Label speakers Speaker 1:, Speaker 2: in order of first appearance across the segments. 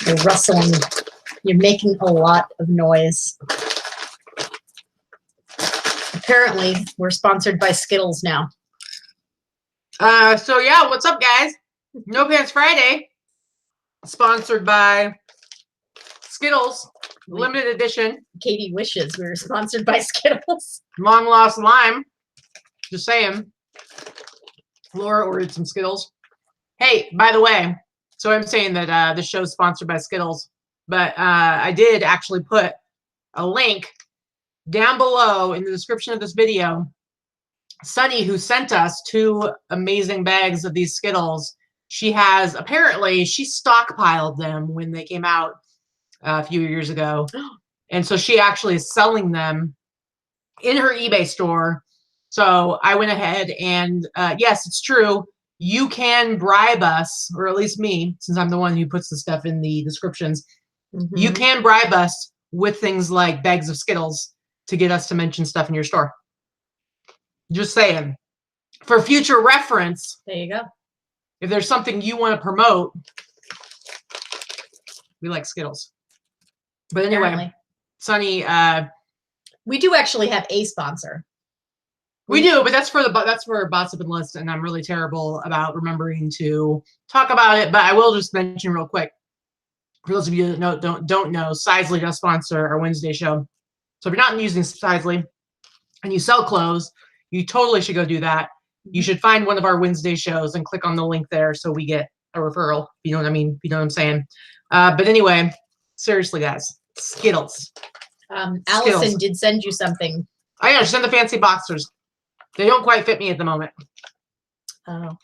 Speaker 1: You're rustling. You're making a lot of noise. Apparently, we're sponsored by Skittles now.
Speaker 2: So yeah, what's up, guys? No Pants Friday, sponsored by Skittles, limited edition.
Speaker 1: Katie wishes we were sponsored by Skittles.
Speaker 2: Long lost lime. Just saying. Laura ordered some Skittles. Hey, by the way, so I'm saying that this show's sponsored by Skittles, but I did actually put a link down below in the description of this video. Sunny, who sent us 2 amazing bags of these Skittles, she stockpiled them when they came out a few years ago. And so she actually is selling them in her eBay store. So I went ahead and yes, it's true. You can bribe us, or at least me, since I'm the one who puts the stuff in the descriptions. Mm-hmm. You can bribe us with things like bags of Skittles to get us to mention stuff in your store. Just saying. For future reference.
Speaker 1: There you go.
Speaker 2: If there's something you want to promote, we like Skittles. But anyway, apparently. Sunny,
Speaker 1: we do actually have a sponsor.
Speaker 2: We do, but that's for Bots Up and List, and I'm really terrible about remembering to talk about it. But I will just mention real quick, for those of you that don't know, Sizely does sponsor our Wednesday show. So if you're not using Sizely and you sell clothes, you totally should go do that. You should find one of our Wednesday shows and click on the link there so we get a referral. You know what I mean? You know what I'm saying? But anyway, seriously, guys, Skittles.
Speaker 1: Allison did send you something.
Speaker 2: I gotta send the fancy boxers. They don't quite fit me at the moment.
Speaker 1: Oh.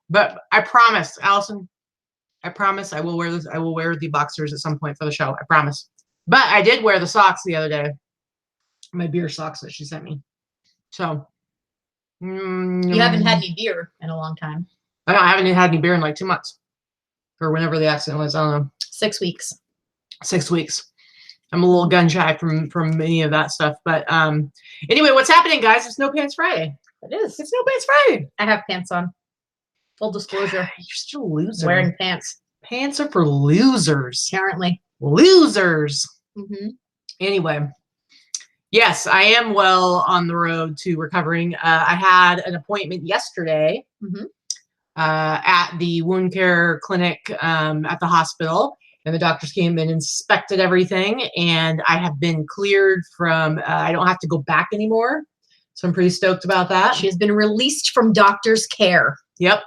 Speaker 2: But I promise, Allison, I promise I will wear this. I will wear the boxers at some point for the show. I promise. But I did wear the socks the other day. My beer socks that she sent me. So.
Speaker 1: You haven't had any beer in a long time.
Speaker 2: I haven't had any beer in like 2 months. Or whenever the accident was. I don't know.
Speaker 1: 6 weeks. 6
Speaker 2: weeks. I'm a little gun shy from any of that stuff. But anyway, what's happening, guys? It's No Pants Friday.
Speaker 1: It is.
Speaker 2: It's No Pants Friday.
Speaker 1: I have pants on. Full disclosure.
Speaker 2: You're still a loser.
Speaker 1: Wearing pants.
Speaker 2: Pants are for losers.
Speaker 1: Apparently.
Speaker 2: Losers.
Speaker 1: Mm-hmm.
Speaker 2: Anyway. Yes, I am well on the road to recovering. I had an appointment yesterday at the wound care clinic at the hospital. And the doctors came and inspected everything, and I have been cleared from, I don't have to go back anymore. So I'm pretty stoked about that.
Speaker 1: She has been released from doctor's care.
Speaker 2: Yep.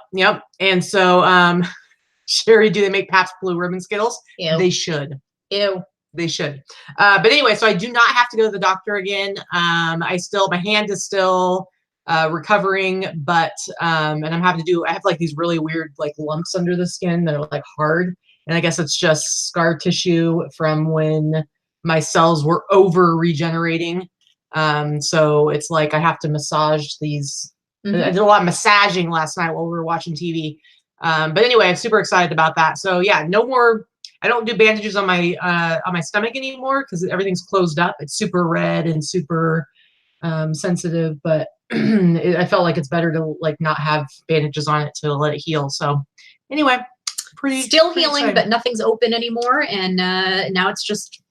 Speaker 2: And so, Sherry, do they make Pabst Blue Ribbon Skittles?
Speaker 1: Ew.
Speaker 2: They should.
Speaker 1: Ew.
Speaker 2: They should. But anyway, so I do not have to go to the doctor again. My hand is still recovering, but, and I have like these really weird like lumps under the skin that are like hard. And I guess it's just scar tissue from when my cells were over regenerating. So it's like I have to massage these. I did a lot of massaging last night while we were watching TV. But anyway, I'm super excited about that. So yeah, no more. I don't do bandages on my stomach anymore because everything's closed up. It's super red and super sensitive. But I felt like it's better to like not have bandages on it to let it heal. So anyway.
Speaker 1: Still healing, exciting. But nothing's open anymore, and now it's just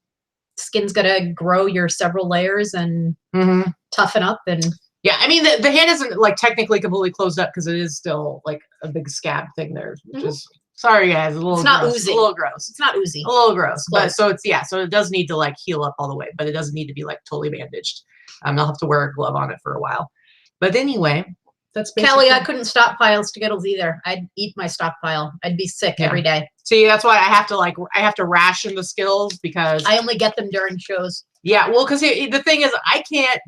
Speaker 1: skin's gonna grow your several layers and toughen up. And
Speaker 2: yeah, I mean the hand isn't like technically completely closed up because it is still like a big scab thing there, which is sorry guys, a little.
Speaker 1: It's not
Speaker 2: gross.
Speaker 1: oozy.
Speaker 2: A little gross.
Speaker 1: It's not oozy.
Speaker 2: A little gross, but so it does need to like heal up all the way, but it doesn't need to be like totally bandaged. I'll have to wear a glove on it for a while, but anyway. That's
Speaker 1: Kelly, I couldn't stockpile Skittles either. I'd eat my stockpile. I'd be sick every day.
Speaker 2: See, that's why I have to ration the Skittles because
Speaker 1: I only get them during shows.
Speaker 2: Yeah, well, because the thing is, I can't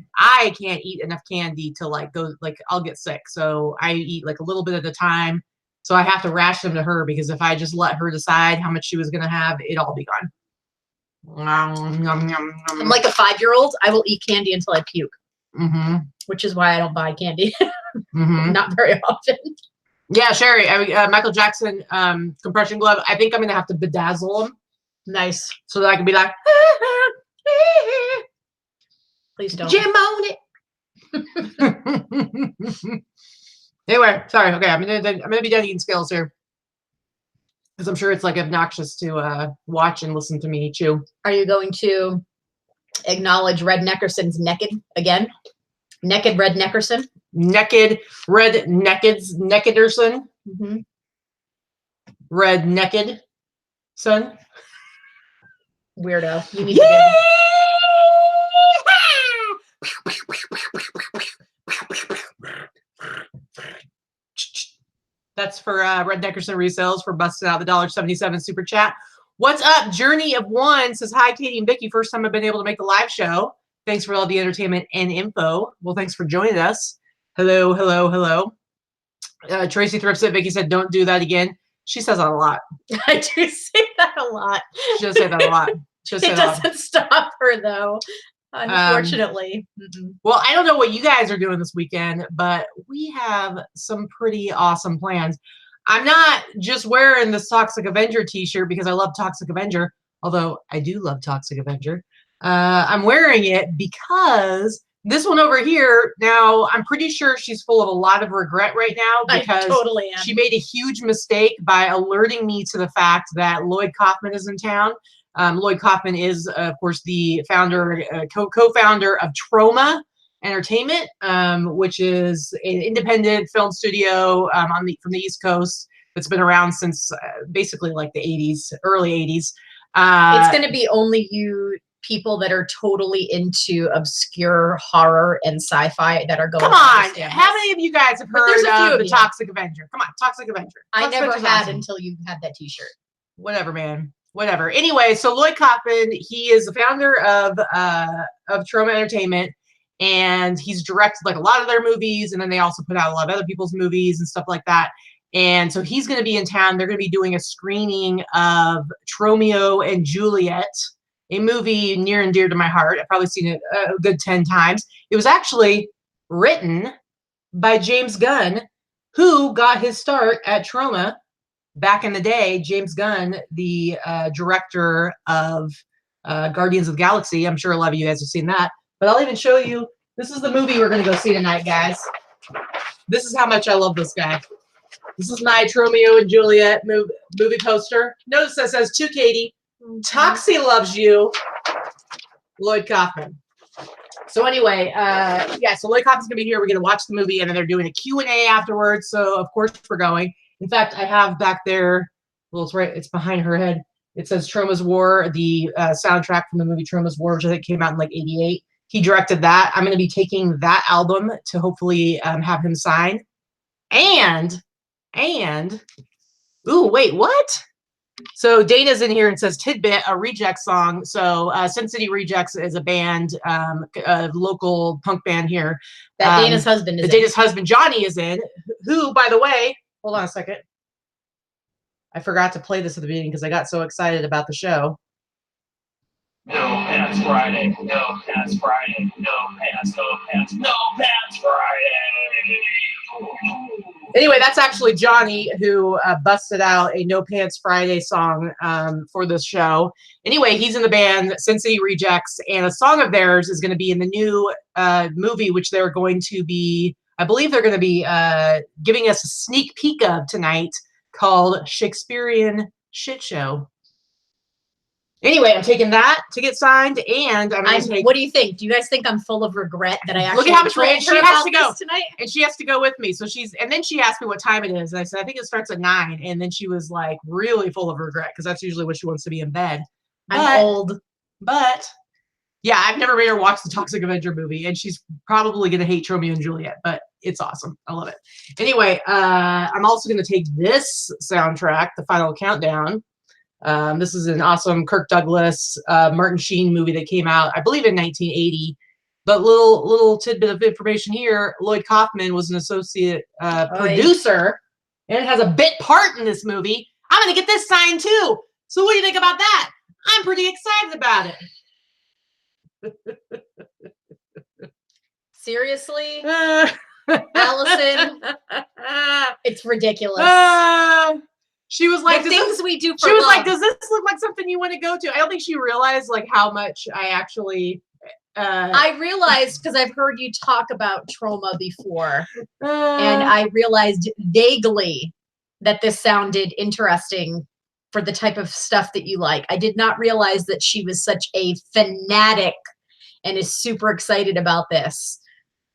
Speaker 2: eat enough candy to like go I'll get sick. So I eat like a little bit at a time. So I have to ration them to her because if I just let her decide how much she was gonna have, it'd all be gone.
Speaker 1: I'm like a 5-year-old. I will eat candy until I puke. Which is why I don't buy candy. Not very often.
Speaker 2: Yeah, Sherry, Michael Jackson compression glove. I think I'm gonna have to bedazzle them.
Speaker 1: Nice.
Speaker 2: So that I can be like,
Speaker 1: please don't.
Speaker 2: Jim on it. Anyway, sorry. Okay, I'm gonna be done eating Skittles here. because I'm sure it's like obnoxious to watch and listen to me chew.
Speaker 1: Are you going to acknowledge Red Neckerson's Naked again? Naked Red Neckerson?
Speaker 2: Naked Red Neckederson.
Speaker 1: Mm-hmm.
Speaker 2: Red Naked Son.
Speaker 1: Weirdo. You need
Speaker 2: Yeah! That's for Red Neckerson Resales for busting out the $1.77 super chat. What's up? Journey of One says, hi, Katie and Vicky. First time I've been able to make the live show. Thanks for all the entertainment and info. Well, thanks for joining us. Hello, hello, hello. Tracy Thrift said, Vicky said, don't do that again. She says that a lot.
Speaker 1: I do say that a lot.
Speaker 2: She does say that a lot.
Speaker 1: It doesn't stop her, though, unfortunately.
Speaker 2: Well, I don't know what you guys are doing this weekend, but we have some pretty awesome plans. I'm not just wearing this Toxic Avenger t-shirt because I love Toxic Avenger, although I do love Toxic Avenger. I'm wearing it because this one over here, now I'm pretty sure she's full of a lot of regret right now because
Speaker 1: I totally am.
Speaker 2: She made a huge mistake by alerting me to the fact that Lloyd Kaufman is in town. Lloyd Kaufman is, of course, the founder, co-founder of Troma Entertainment, which is an independent film studio from the East Coast that's been around since basically like the 80s, early 80s.
Speaker 1: It's going to be only you people that are totally into obscure horror and sci-fi that are going.
Speaker 2: Come on, how many of you guys have heard of the Toxic Avenger? Come on, Toxic Avenger.
Speaker 1: I never had until you had that t-shirt.
Speaker 2: Whatever, man. Whatever. Anyway, so Lloyd Kaufman, he is the founder of Troma Entertainment, and he's directed like a lot of their movies, and then they also put out a lot of other people's movies and stuff like that. And so he's going to be in town. They're going to be doing a screening of Romeo and Juliet, a movie near and dear to my heart. I've probably seen it a good 10 times. It was actually written by James Gunn, who got his start at Troma back in the day. James Gunn, the director of Guardians of the Galaxy. I'm sure a lot of you guys have seen that. But I'll even show you. This is the movie we're going to go see tonight, guys. This is how much I love this guy. This is my Romeo and Juliet movie poster. Notice that says, to Katie, Toxie loves you, Lloyd Kaufman. So anyway, yeah, so Lloyd Kaufman's going to be here. We're going to watch the movie, and then they're doing a Q&A afterwards. So, of course, we're going. In fact, I have back there, well, it's behind her head. It says Troma's War, the soundtrack from the movie Troma's War, which I think came out in like 88. He directed that. I'm going to be taking that album to hopefully have him sign. And, ooh, wait, what? So Dana's in here and says Tidbit, a Rejects song. So Sin City Rejects is a band, a local punk band here.
Speaker 1: That Dana's husband is in.
Speaker 2: Dana's husband, Johnny, is in, who, by the way, hold on a second. I forgot to play this at the beginning because I got so excited about the show.
Speaker 3: No Pants Friday, no Pants Friday, no Pants, no Pants, no Pants Friday.
Speaker 2: Anyway, that's actually Johnny who busted out a No Pants Friday song for this show. Anyway, he's in the band Sin City Rejects, and a song of theirs is going to be in the new movie, which they're going to be, I believe they're going to be giving us a sneak peek of tonight, called Shakespearean Shit Show. Anyway, I'm taking that to get signed, and I'm going to take.
Speaker 1: What do you think? Do you guys think I'm full of regret that I actually
Speaker 2: look at how much
Speaker 1: told
Speaker 2: she
Speaker 1: her
Speaker 2: has
Speaker 1: about
Speaker 2: to go
Speaker 1: this tonight?
Speaker 2: And she has to go with me. So and then she asked me what time it is, and I said I think it starts at 9. And then she was like really full of regret because that's usually when she wants to be in bed.
Speaker 1: I'm old,
Speaker 2: but yeah, I've never made her watch the Toxic Avenger movie, and she's probably going to hate Romeo and Juliet, but it's awesome. I love it. Anyway, I'm also going to take this soundtrack, The Final Countdown. This is an awesome Kirk Douglas, Martin Sheen movie that came out, I believe, in 1980. But little tidbit of information here: Lloyd Kaufman was an associate producer, and it has a bit part in this movie. I'm going to get this signed too. So what do you think about that? I'm pretty excited about it.
Speaker 1: Seriously, Allison, it's ridiculous.
Speaker 2: She was like,
Speaker 1: the things we do for
Speaker 2: she was
Speaker 1: love.
Speaker 2: like, does this look like something you want to go to? I don't think she realized like how much I actually.
Speaker 1: I realized because I've heard you talk about Troma before, and I realized vaguely that this sounded interesting for the type of stuff that you like. I did not realize that she was such a fanatic and is super excited about this.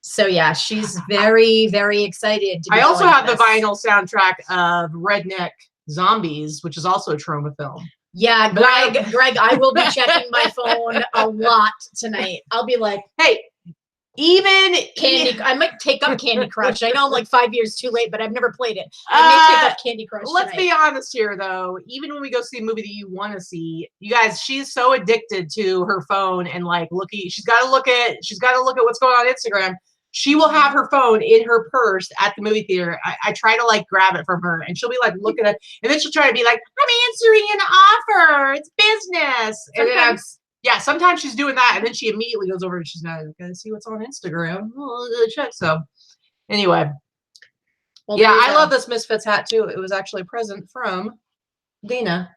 Speaker 1: So yeah, she's very, very excited.
Speaker 2: I also have the vinyl soundtrack of Redneck Zombies, which is also a Troma film.
Speaker 1: Yeah, Greg, I will be checking my phone a lot tonight. I'll be like,
Speaker 2: hey, even
Speaker 1: I might take up Candy Crush. I know I'm like 5 years too late, but I've never played it. I may take up Candy Crush
Speaker 2: Let's
Speaker 1: tonight.
Speaker 2: be honest here, though. Even when we go see a movie that you want to see, you guys, she's so addicted to her phone and like looking. She's got to look at what's going on Instagram. She will have her phone in her purse at the movie theater. I try to like grab it from her, and she'll be like looking at it, and then she'll try to be like, "I'm answering an offer. It's business." And then sometimes she's doing that, and then she immediately goes over and she's not gonna see what's on Instagram. Oh, check. So anyway, well, yeah, I love this Misfits hat too. It was actually a present from Dina.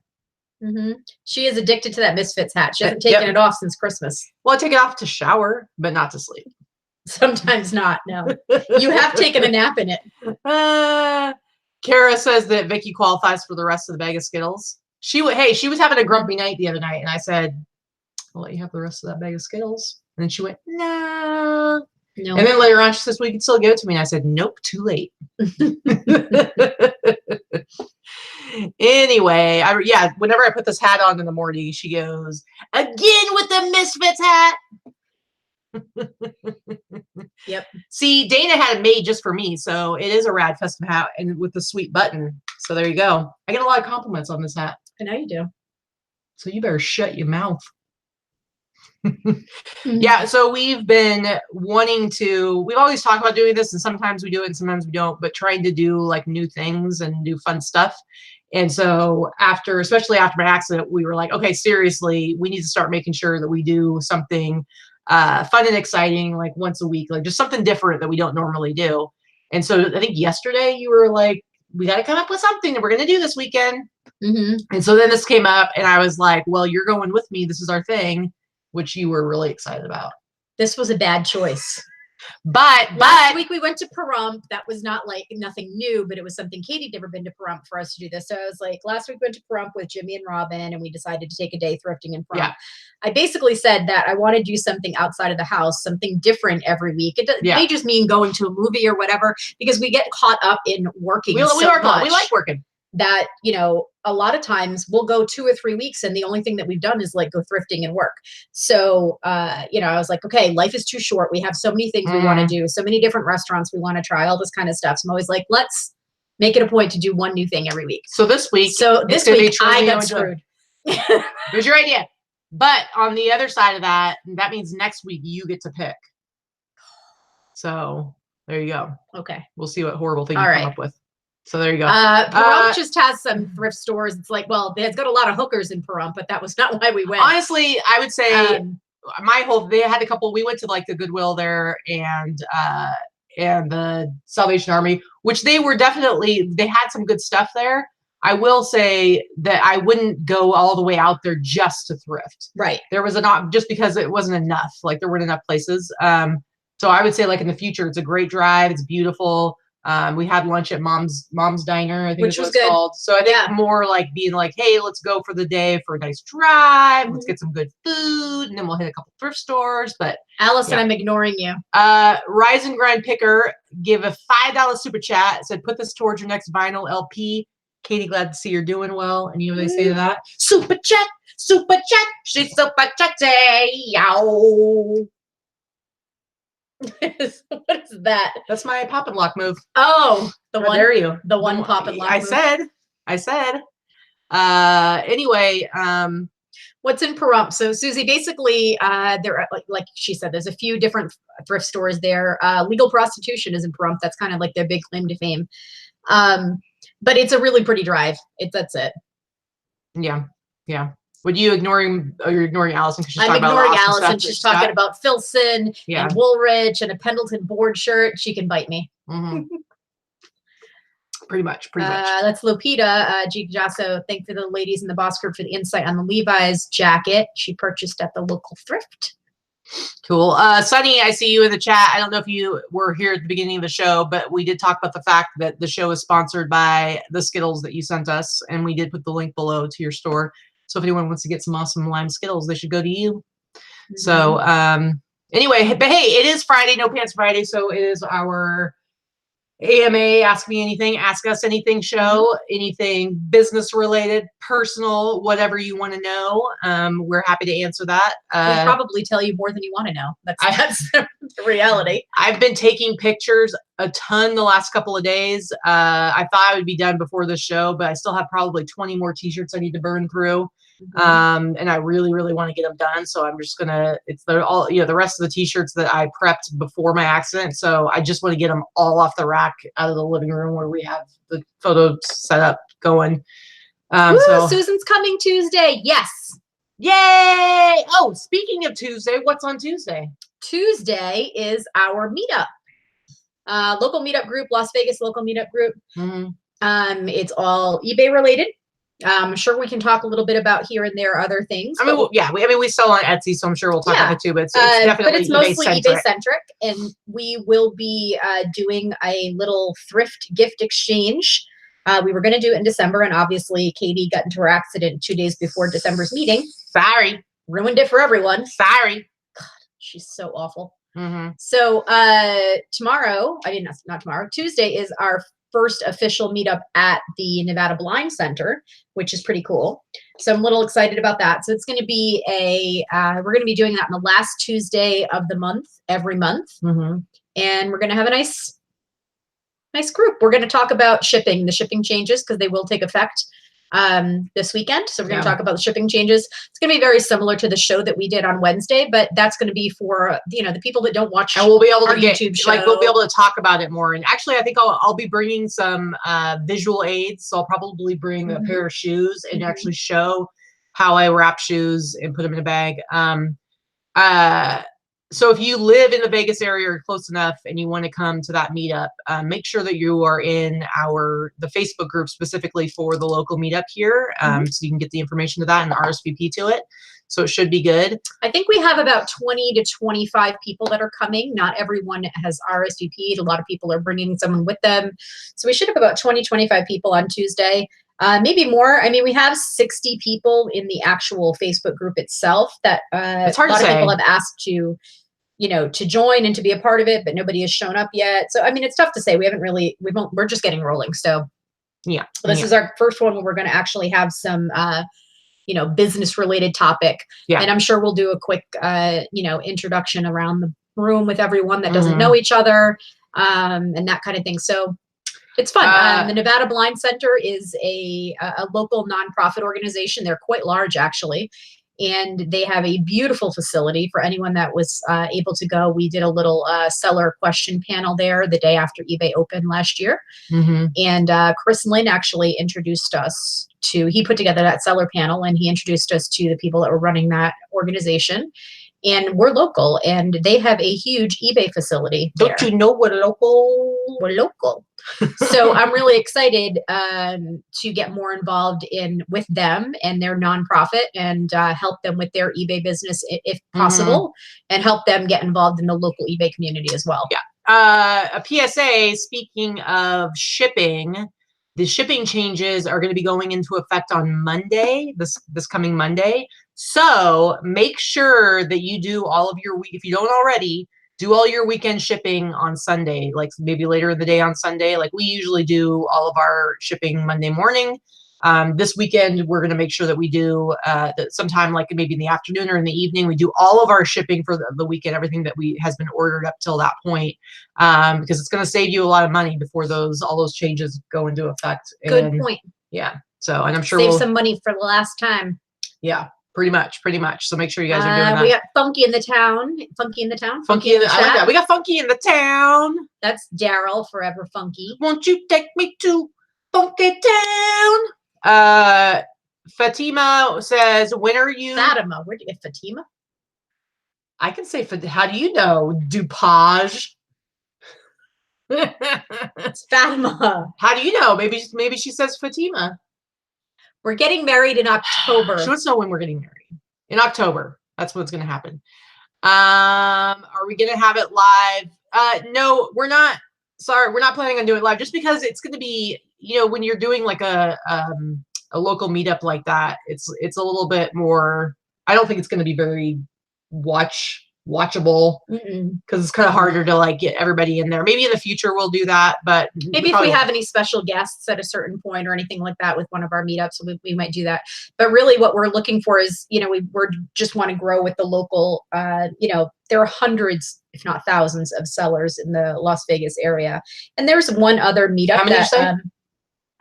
Speaker 1: Mm-hmm. She is addicted to that Misfits hat. She hasn't taken it off since Christmas.
Speaker 2: Well, I take it off to shower, but not to sleep.
Speaker 1: Sometimes not. No, you have taken a nap in it.
Speaker 2: Kara says that Vicky qualifies for the rest of the bag of Skittles. She was having a grumpy night the other night, and I said, "I'll let you have the rest of that bag of Skittles." And then she went, "No." And then later on, she says, "We can still give it to me." And I said, "Nope, too late." Anyway, whenever I put this hat on in the morning, she goes, "Again with the Misfits hat."
Speaker 1: Yep.
Speaker 2: See, Dana had it made just for me, so it is a rad custom hat and with the sweet button. So there you go. I get a lot of compliments on this hat.
Speaker 1: I know you do.
Speaker 2: So you better shut your mouth. Yeah, so we've been we've always talked about doing this, and sometimes we do it and sometimes we don't, but trying to do like new things and do fun stuff. And so especially after my accident, we were like, okay, seriously, we need to start making sure that we do something fun and exciting, like once a week, like just something different that we don't normally do. And so I think yesterday you were like, we got to come up with something that we're going to do this weekend.
Speaker 1: Mm-hmm. And
Speaker 2: so then this came up, and I was like, well, you're going with me. This is our thing, which you were really excited about.
Speaker 1: This was a bad choice.
Speaker 2: But
Speaker 1: last week we went to Pahrump. That was not like nothing new, but it was something Katie'd never been to Pahrump for us to do this. So I was like, last week we went to Pahrump with Jimmy and Robin, and we decided to take a day thrifting in Pahrump. Yeah. I basically said that I want to do something outside of the house, something different every week. It may just mean going to a movie or whatever, because we get caught up in working. We
Speaker 2: like working.
Speaker 1: That, a lot of times we'll go 2 or 3 weeks and the only thing that we've done is like go thrifting and work. So, I was like, okay, life is too short. We have so many things we want to do, so many different restaurants we want to try, all this kind of stuff. So I'm always like, let's make it a point to do one new thing every week.
Speaker 2: So this week
Speaker 1: I got screwed.
Speaker 2: It was your idea. But on the other side of that means next week you get to pick. So there you go.
Speaker 1: Okay.
Speaker 2: We'll see what horrible thing you come up with. So there you go.
Speaker 1: Pahrump just has some thrift stores. It's like, well, it's got a lot of hookers in Pahrump, but that was not why we went.
Speaker 2: Honestly, I would say they had a couple. We went to like the Goodwill there and the Salvation Army, which they had some good stuff there. I will say that I wouldn't go all the way out there just to thrift.
Speaker 1: Right.
Speaker 2: There was just because it wasn't enough. Like there weren't enough places. So I would say like in the future, it's a great drive. It's beautiful. We had lunch at Mom's Diner, I think which was good. Called. So I think more like being like, hey, let's go for the day for a nice drive. Let's get some good food, and then we'll hit a couple thrift stores. But
Speaker 1: Allison, I'm ignoring you.
Speaker 2: Rise and Grind Picker give a $5 super chat. Said, put this towards your next vinyl LP. Katie, glad to see you're doing well. And you know what they say to that? Super chat, she's super chatty, yow.
Speaker 1: What is that?
Speaker 2: That's my pop and lock move.
Speaker 1: Oh, the one.
Speaker 2: There you.
Speaker 1: The one pop and lock.
Speaker 2: I said. Anyway,
Speaker 1: what's in Pahrump? So Susie, basically, there are like she said, there's a few different thrift stores there. Legal prostitution is in Pahrump. That's kind of like their big claim to fame. But it's a really pretty drive. That's it.
Speaker 2: Yeah. Would you ignoring Allison?
Speaker 1: I'm ignoring Allison. She's talking about Filson and Woolrich and a Pendleton board shirt. She can bite me.
Speaker 2: Mm-hmm. Pretty much.
Speaker 1: That's Lupita. G. Jasso, thank for the ladies in the boss group for the insight on the Levi's jacket she purchased at the local thrift.
Speaker 2: Cool. Sunny, I see you in the chat. I don't know if you were here at the beginning of the show, but we did talk about the fact that the show is sponsored by the Skittles that you sent us, and we did put the link below to your store. So if anyone wants to get some awesome lime Skittles, they should go to you. Mm-hmm. So anyway, but hey, it is Friday, No Pants Friday, so it is our AMA, Ask Me Anything, Ask Us Anything show, anything business related, personal, whatever you want to know. We're happy to answer that.
Speaker 1: We'll probably tell you more than you want to know. That's the reality.
Speaker 2: I've been taking pictures a ton the last couple of days. I thought I would be done before the show, but I still have probably 20 more t-shirts I need to burn through. And I really, really want to get them done. So I'm just gonna, they're all, the rest of the t-shirts that I prepped before my accident. So I just want to get them all off the rack out of the living room where we have the photo set up going.
Speaker 1: Woo, so Susan's coming Tuesday. Yes.
Speaker 2: Yay. Oh, speaking of Tuesday, what's on Tuesday?
Speaker 1: Tuesday is our meetup. Local meetup group, Las Vegas local meetup group. It's all eBay related. I'm sure we can talk a little bit about here and there other things.
Speaker 2: I mean, we sell on Etsy, so I'm sure we'll talk about it too. But it's definitely
Speaker 1: mostly eBay centric, and we will be doing a little thrift gift exchange. We were going to do it in December, and obviously Katie got into her accident 2 days before December's meeting.
Speaker 2: Sorry,
Speaker 1: ruined it for everyone.
Speaker 2: Sorry,
Speaker 1: God, she's so awful. So not tomorrow. Tuesday is our first official meetup at the Nevada Blind Center, which is pretty cool. So I'm a little excited about that. So it's going to be we're going to be doing that on the last Tuesday of the month, every month. And we're going to have a nice group. We're going to talk about the shipping changes, because they will take effect this weekend. So we're going to talk about the shipping changes. It's going to be very similar to the show that we did on Wednesday, but that's going to be for the people that don't watch.
Speaker 2: And we'll be able to
Speaker 1: YouTube show.
Speaker 2: we'll be able to talk about it more. And actually, I think I'll be bringing some visual aids. So I'll probably bring a pair of shoes and actually show how I wrap shoes and put them in a bag. So if you live in the Vegas area or close enough and you want to come to that meetup, make sure that you are in the Facebook group specifically for the local meetup here, so you can get the information to that and RSVP to it. So it should be good.
Speaker 1: I think we have about 20 to 25 people that are coming. Not everyone has RSVP'd. A lot of people are bringing someone with them. So we should have about 20, 25 people on Tuesday. Maybe more. I mean, we have 60 people in the actual Facebook group itself that
Speaker 2: it's hard
Speaker 1: a lot
Speaker 2: to say.
Speaker 1: of people have asked to join and to be a part of it, but nobody has shown up yet. So, I mean, it's tough to say. We're just getting rolling. So this is our first one where we're going to actually have some, business related topic. And I'm sure we'll do a quick, introduction around the room with everyone that doesn't know each other, and that kind of thing. So it's fun. The Nevada Blind Center is a local nonprofit organization. They're quite large, actually. And they have a beautiful facility for anyone that was able to go. We did a little seller question panel there the day after eBay opened last year. And Chris Lynn actually introduced us he put together that seller panel, and he introduced us to the people that were running that organization. And we're local, and they have a huge eBay facility there.
Speaker 2: Don't you know we're local?
Speaker 1: We're local. So I'm really excited to get more involved with them and their nonprofit, and help them with their eBay business if possible, and help them get involved in the local eBay community as well.
Speaker 2: A PSA, speaking of shipping, the shipping changes are going to be going into effect on Monday, this coming Monday. So make sure that you do all of your if you don't already, do all your weekend shipping on Sunday, like maybe later in the day on Sunday. Like we usually do all of our shipping Monday morning. This weekend, we're going to make sure that we do sometime like maybe in the afternoon or in the evening. We do all of our shipping for the weekend, everything that has been ordered up till that point, because it's going to save you a lot of money before all those changes go into effect.
Speaker 1: Good point.
Speaker 2: Yeah. So, and I'm sure
Speaker 1: save some money for the last time.
Speaker 2: Yeah. Pretty much. So make sure you guys are doing that.
Speaker 1: We got Funky in the town.
Speaker 2: I like that. We got Funky in the town.
Speaker 1: That's Daryl, forever funky.
Speaker 2: Won't you take me to Funky Town? Fatima says, when are you?
Speaker 1: Fatima. Where'd you get Fatima?
Speaker 2: I can say, how do you know? DuPage.
Speaker 1: It's Fatima.
Speaker 2: How do you know? Maybe she says Fatima.
Speaker 1: We're getting married in October.
Speaker 2: She wants to know when we're getting married. In October. That's what's going to happen. Are we gonna have it live? No, we're not. Sorry, we're not planning on doing it live, just because it's gonna be, you know, when you're doing like a local meetup like that, it's a little bit more. I don't think it's gonna be very watchable, because it's kind of harder to like get everybody in there. Maybe in the future we'll do that, but
Speaker 1: maybe if we have any special guests at a certain point or anything like that with one of our meetups, we might do that. But really what we're looking for is, you know, we're just want to grow with the local, you know, there are hundreds, if not thousands, of sellers in the Las Vegas area. And there's one other meetup.
Speaker 2: How many
Speaker 1: that,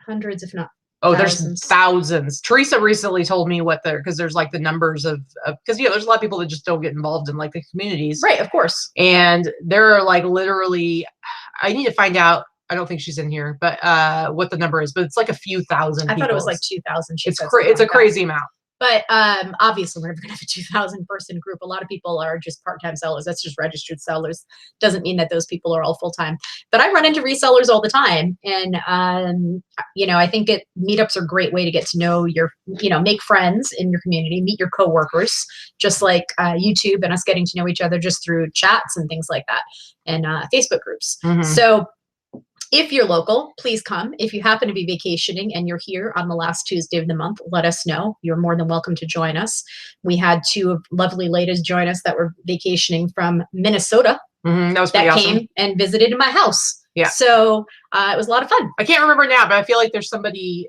Speaker 1: hundreds, if not
Speaker 2: there's thousands. Teresa recently told me what because there's like the numbers of because, you know, there's a lot of people that just don't get involved in like the communities.
Speaker 1: Right, of course.
Speaker 2: And there are like literally, I need to find out, I don't think she's in here, but what the number is, but it's like a few thousand people.
Speaker 1: I thought it was like 2,000.
Speaker 2: It's a crazy amount.
Speaker 1: But obviously, we're never going to have a 2,000 person group. A lot of people are just part-time sellers. That's just registered sellers. Doesn't mean that those people are all full-time. But I run into resellers all the time. And, you know, I think meetups are a great way to get to know make friends in your community, meet your coworkers, just like YouTube and us getting to know each other just through chats and things like that, and Facebook groups. So if you're local, please come. If you happen to be vacationing and you're here on the last Tuesday of the month, let us know. You're more than welcome to join us. We had two lovely ladies join us that were vacationing from Minnesota.
Speaker 2: That was pretty awesome.
Speaker 1: Came and visited in my house.
Speaker 2: Yeah.
Speaker 1: So it was a lot of fun.
Speaker 2: I can't remember now, but I feel like there's somebody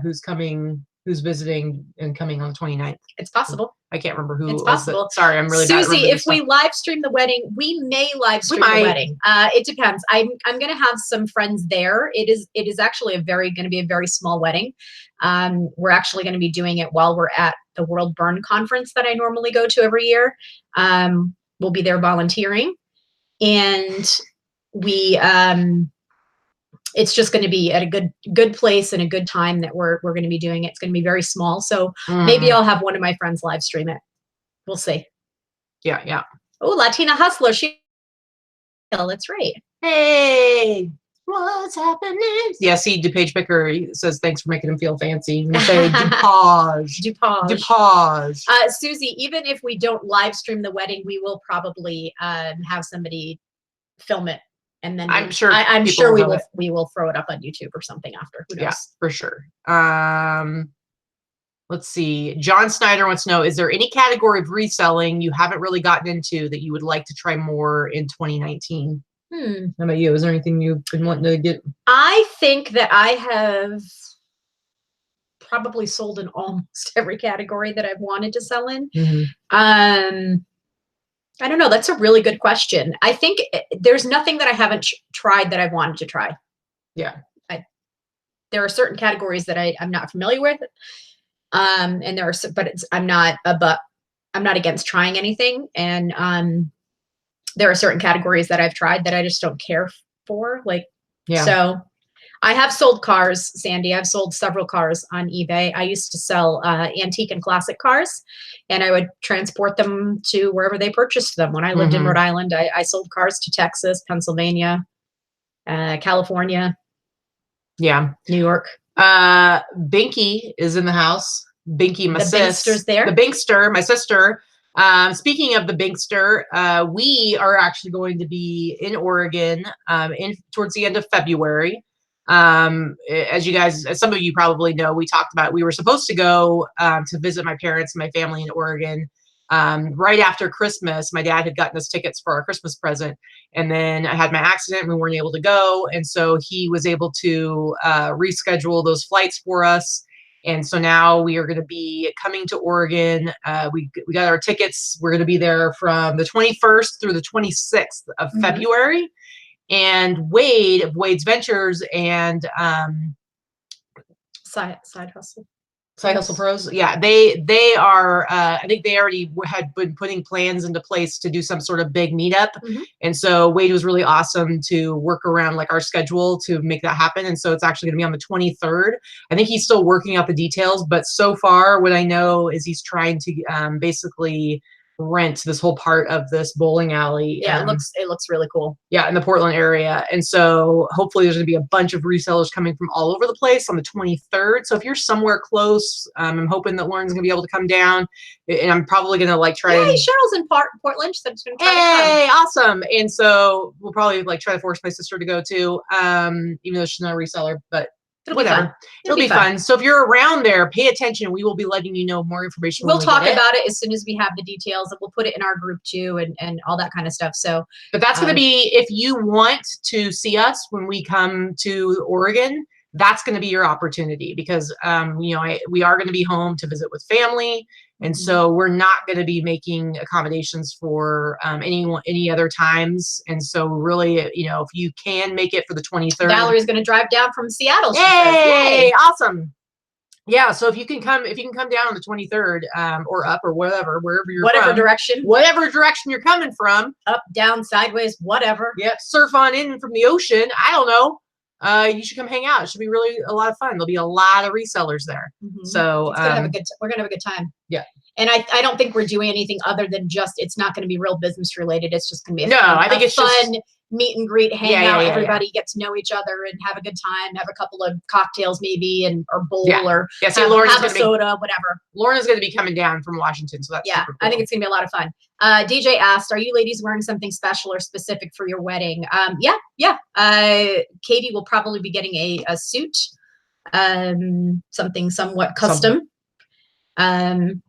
Speaker 2: who's visiting and coming on the 29th.
Speaker 1: It's possible.
Speaker 2: I can't remember who.
Speaker 1: It's possible.
Speaker 2: Sorry, I'm really bad.
Speaker 1: Susie, if we live stream the wedding, we may live stream the wedding. It depends. I'm going to have some friends there. It is actually going to be a very small wedding. We're actually going to be doing it while we're at the World Burn Conference that I normally go to every year. We'll be there volunteering, and we it's just going to be at a good place and a good time that we're going to be doing it. It's going to be very small. So maybe I'll have one of my friends live stream it. We'll see.
Speaker 2: Yeah.
Speaker 1: Oh, Latina Hustler. That's right.
Speaker 2: Hey, what's happening? Yeah, see, DuPage Picker says, thanks for making him feel fancy. And say, DuPage.
Speaker 1: Susie, even if we don't live stream the wedding, we will probably have somebody film it. And then I'm sure we will throw it up on YouTube or something after. Who knows?
Speaker 2: Yeah, for sure. Let's see. John Snyder wants to know, is there any category of reselling you haven't really gotten into that you would like to try more in 2019? How about you? Is there anything you've been wanting to get?
Speaker 1: I think that I have probably sold in almost every category that I've wanted to sell in. I don't know. That's a really good question. I think there's nothing that I haven't tried that I've wanted to try.
Speaker 2: Yeah.
Speaker 1: There are certain categories that I'm not familiar with. And I'm not against trying anything. And there are certain categories that I've tried that I just don't care for. So I have sold cars, Sandy. I've sold several cars on eBay. I used to sell antique and classic cars, and I would transport them to wherever they purchased them. When I lived in Rhode Island, I sold cars to Texas, Pennsylvania, California.
Speaker 2: Yeah.
Speaker 1: New York.
Speaker 2: Binky is in the house. Binky, my sister.
Speaker 1: Binkster's there.
Speaker 2: The Binkster, my sister. Speaking of the Binkster, we are actually going to be in Oregon towards the end of February. As some of you probably know, we talked about, we were supposed to go to visit my parents and my family in Oregon right after Christmas. My dad had gotten us tickets for our Christmas present, and then I had my accident and we weren't able to go. And so he was able to reschedule those flights for us. And so now we are going to be coming to Oregon. We got our tickets. We're going to be there from the 21st through the 26th of February. And Wade of Wade's Ventures and
Speaker 1: Side Hustle
Speaker 2: Pros. Yeah, they are. I think they already had been putting plans into place to do some sort of big meetup. And so Wade was really awesome to work around like our schedule to make that happen. And so it's actually going to be on the 23rd. I think he's still working out the details, but so far what I know is he's trying to basically rent this whole part of this bowling alley.
Speaker 1: Yeah, it looks really cool.
Speaker 2: Yeah, in the Portland area. And so hopefully there's going to be a bunch of resellers coming from all over the place on the 23rd. So if you're somewhere close, I'm hoping that Lauren's going to be able to come down, and I'm probably going to like try.
Speaker 1: Hey, Cheryl's in Portland. She said she's going to try
Speaker 2: Hey, awesome. And so we'll probably like try to force my sister to go too, even though she's not a reseller, but whatever. It'll be fun. So if you're around there, pay attention. We will be letting you know more information.
Speaker 1: We'll talk about it as soon as we have the details, and we'll put it in our group too, and all that kind of stuff. So,
Speaker 2: but that's going to be, if you want to see us when we come to Oregon, that's going to be your opportunity, because you know, we are going to be home to visit with family. And so we're not going to be making accommodations for any other times. And so really, you know, if you can make it for the 23rd.
Speaker 1: Valerie's going to drive down from Seattle.
Speaker 2: Yay! Awesome. Yeah. So if you can come down on the 23rd, or up or whatever, wherever you're from, whatever direction you're coming from,
Speaker 1: up, down, sideways, whatever.
Speaker 2: Yep. Surf on in from the ocean. I don't know. You should come hang out. It should be really a lot of fun. There'll be a lot of resellers there. So
Speaker 1: we're gonna have a good time.
Speaker 2: Yeah.
Speaker 1: And I don't think we're doing anything other than just, it's not going to be real business related. It's just going to be
Speaker 2: I think it's
Speaker 1: fun
Speaker 2: just
Speaker 1: meet and greet, hang out, everybody get to know each other and have a good time, have a couple of cocktails maybe, or bowl or have a soda, whatever.
Speaker 2: Lauren is going to be coming down from Washington. So that's super cool.
Speaker 1: I think it's going to be a lot of fun. DJ asked, are you ladies wearing something special or specific for your wedding? Yeah. Katie will probably be getting a suit, something somewhat custom. And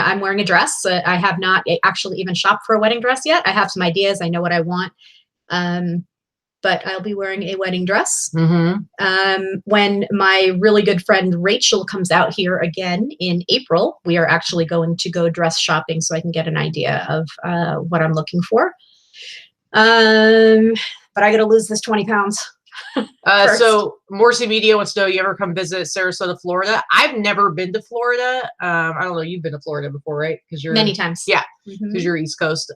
Speaker 1: I'm wearing a dress. I have not actually even shopped for a wedding dress yet. I have some ideas. I know what I want. But I'll be wearing a wedding dress. When my really good friend Rachel comes out here again in April, we are actually going to go dress shopping so I can get an idea of what I'm looking for. But I got to lose this 20 pounds.
Speaker 2: So Morrissey Media wants to know, you ever come visit Sarasota, Florida? I've never been to Florida. I don't know. You've been to Florida before, right? Because you're
Speaker 1: many times.
Speaker 2: Yeah, because you're East Coast.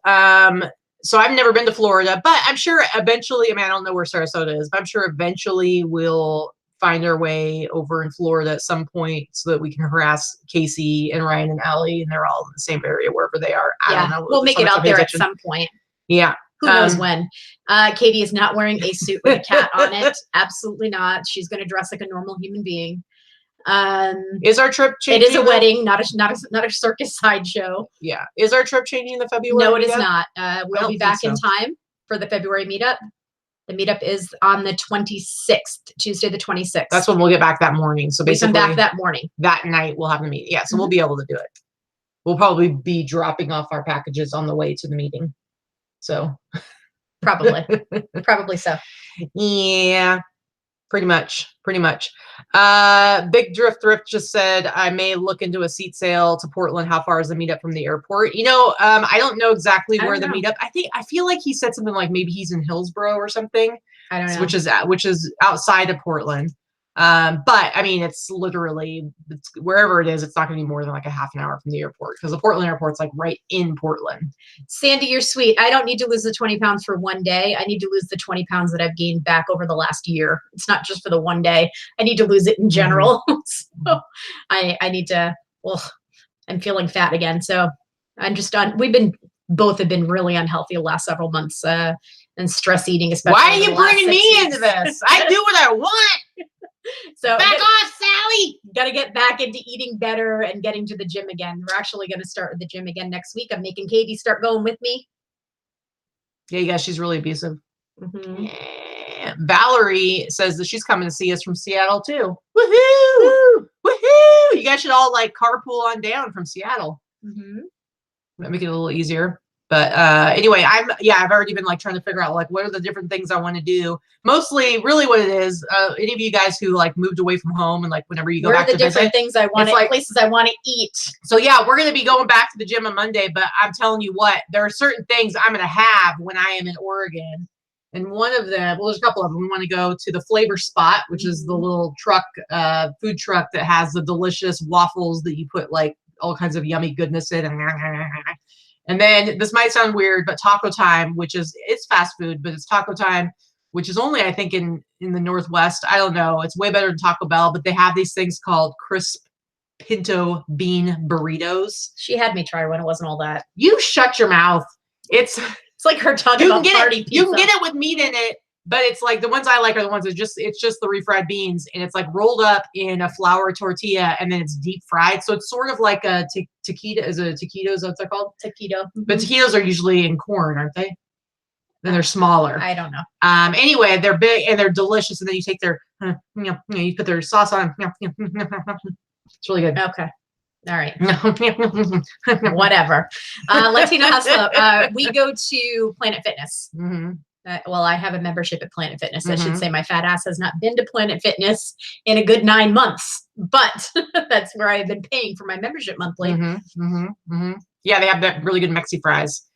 Speaker 2: So I've never been to Florida, but I'm sure eventually, I mean, I don't know where Sarasota is, but I'm sure eventually we'll find our way over in Florida at some point so that we can harass Casey and Ryan and Allie, and they're all in the same area wherever they are. I don't know.
Speaker 1: We'll make it out there at some point.
Speaker 2: Yeah.
Speaker 1: Who knows when? Katie is not wearing a suit with a cat on it. Absolutely not. She's going to dress like a normal human being.
Speaker 2: Is our trip changing?
Speaker 1: It is a wedding, not a circus sideshow.
Speaker 2: Yeah. Is our trip changing the February?
Speaker 1: No, it is not. We'll be back in time for the February meetup. The meetup is on the 26th, Tuesday the 26th.
Speaker 2: That's when we'll get back that morning. So basically,
Speaker 1: we come back that morning.
Speaker 2: That night we'll have the meeting. Yeah, so we'll be able to do it. We'll probably be dropping off our packages on the way to the meeting. So
Speaker 1: probably so.
Speaker 2: Yeah, pretty much. Big Thrift just said, I may look into a seat sale to Portland. How far is the meetup from the airport? You know, I don't know exactly where the meetup. I feel like he said something like maybe he's in Hillsboro or something.
Speaker 1: I don't know.
Speaker 2: Which is outside of Portland. But I mean, it's wherever it is, it's not going to be more than like a half an hour from the airport, because the Portland airport's like right in Portland.
Speaker 1: Sandy, you're sweet. I don't need to lose the 20 pounds for one day. I need to lose the 20 pounds that I've gained back over the last year. It's not just for the one day. I need to lose it in general. So I need to, I'm feeling fat again. So I'm just done. Both have been really unhealthy the last several months, and stress eating, especially.
Speaker 2: Why are you bringing me into this? I do what I want.
Speaker 1: So
Speaker 2: back off, Sally.
Speaker 1: Got to get back into eating better and getting to the gym again. We're actually going to start the gym again next week. I'm making Katie start going with me.
Speaker 2: Yeah, you guys, she's really abusive. Yeah. Valerie says that she's coming to see us from Seattle too. Woohoo! Woohoo! You guys should all like carpool on down from Seattle. That make it a little easier. But anyway, I've already been like trying to figure out like what are the different things I want to do. Mostly, really, what it is. Any of you guys who like moved away from home and like whenever you go back to visit,
Speaker 1: different things I want, like places I want to eat.
Speaker 2: So yeah, we're gonna be going back to the gym on Monday. But I'm telling you what, there are certain things I'm gonna have when I am in Oregon. And one of them, well, there's a couple of them. We want to go to the Flavor Spot, which is the little truck, food truck that has the delicious waffles that you put like all kinds of yummy goodness in. And then this might sound weird, but Taco Time, it's fast food, but it's Taco Time, which is only, I think, in the Northwest. I don't know. It's way better than Taco Bell, but they have these things called crisp pinto bean burritos.
Speaker 1: She had me try one. It wasn't all that.
Speaker 2: You shut your mouth. It's
Speaker 1: like her talking about party pizza.
Speaker 2: You can get it with meat in it, but it's like the ones I like are the ones that it's just the refried beans, and it's like rolled up in a flour tortilla, and then it's deep fried. So it's sort of like a taquito. Is it a taquitos? What's that called? Taquito. But taquitos are usually in corn, aren't they? Then they're smaller.
Speaker 1: I don't know.
Speaker 2: Anyway, they're big and they're delicious, and then you take their you put their sauce on them. It's really good.
Speaker 1: Okay. All right. Whatever. Latina Hustler. We go to Planet Fitness. Well, I have a membership at Planet Fitness. I should say my fat ass has not been to Planet Fitness in a good 9 months, but that's where I've been paying for my membership monthly.
Speaker 2: Yeah, they have that really good Mexi fries.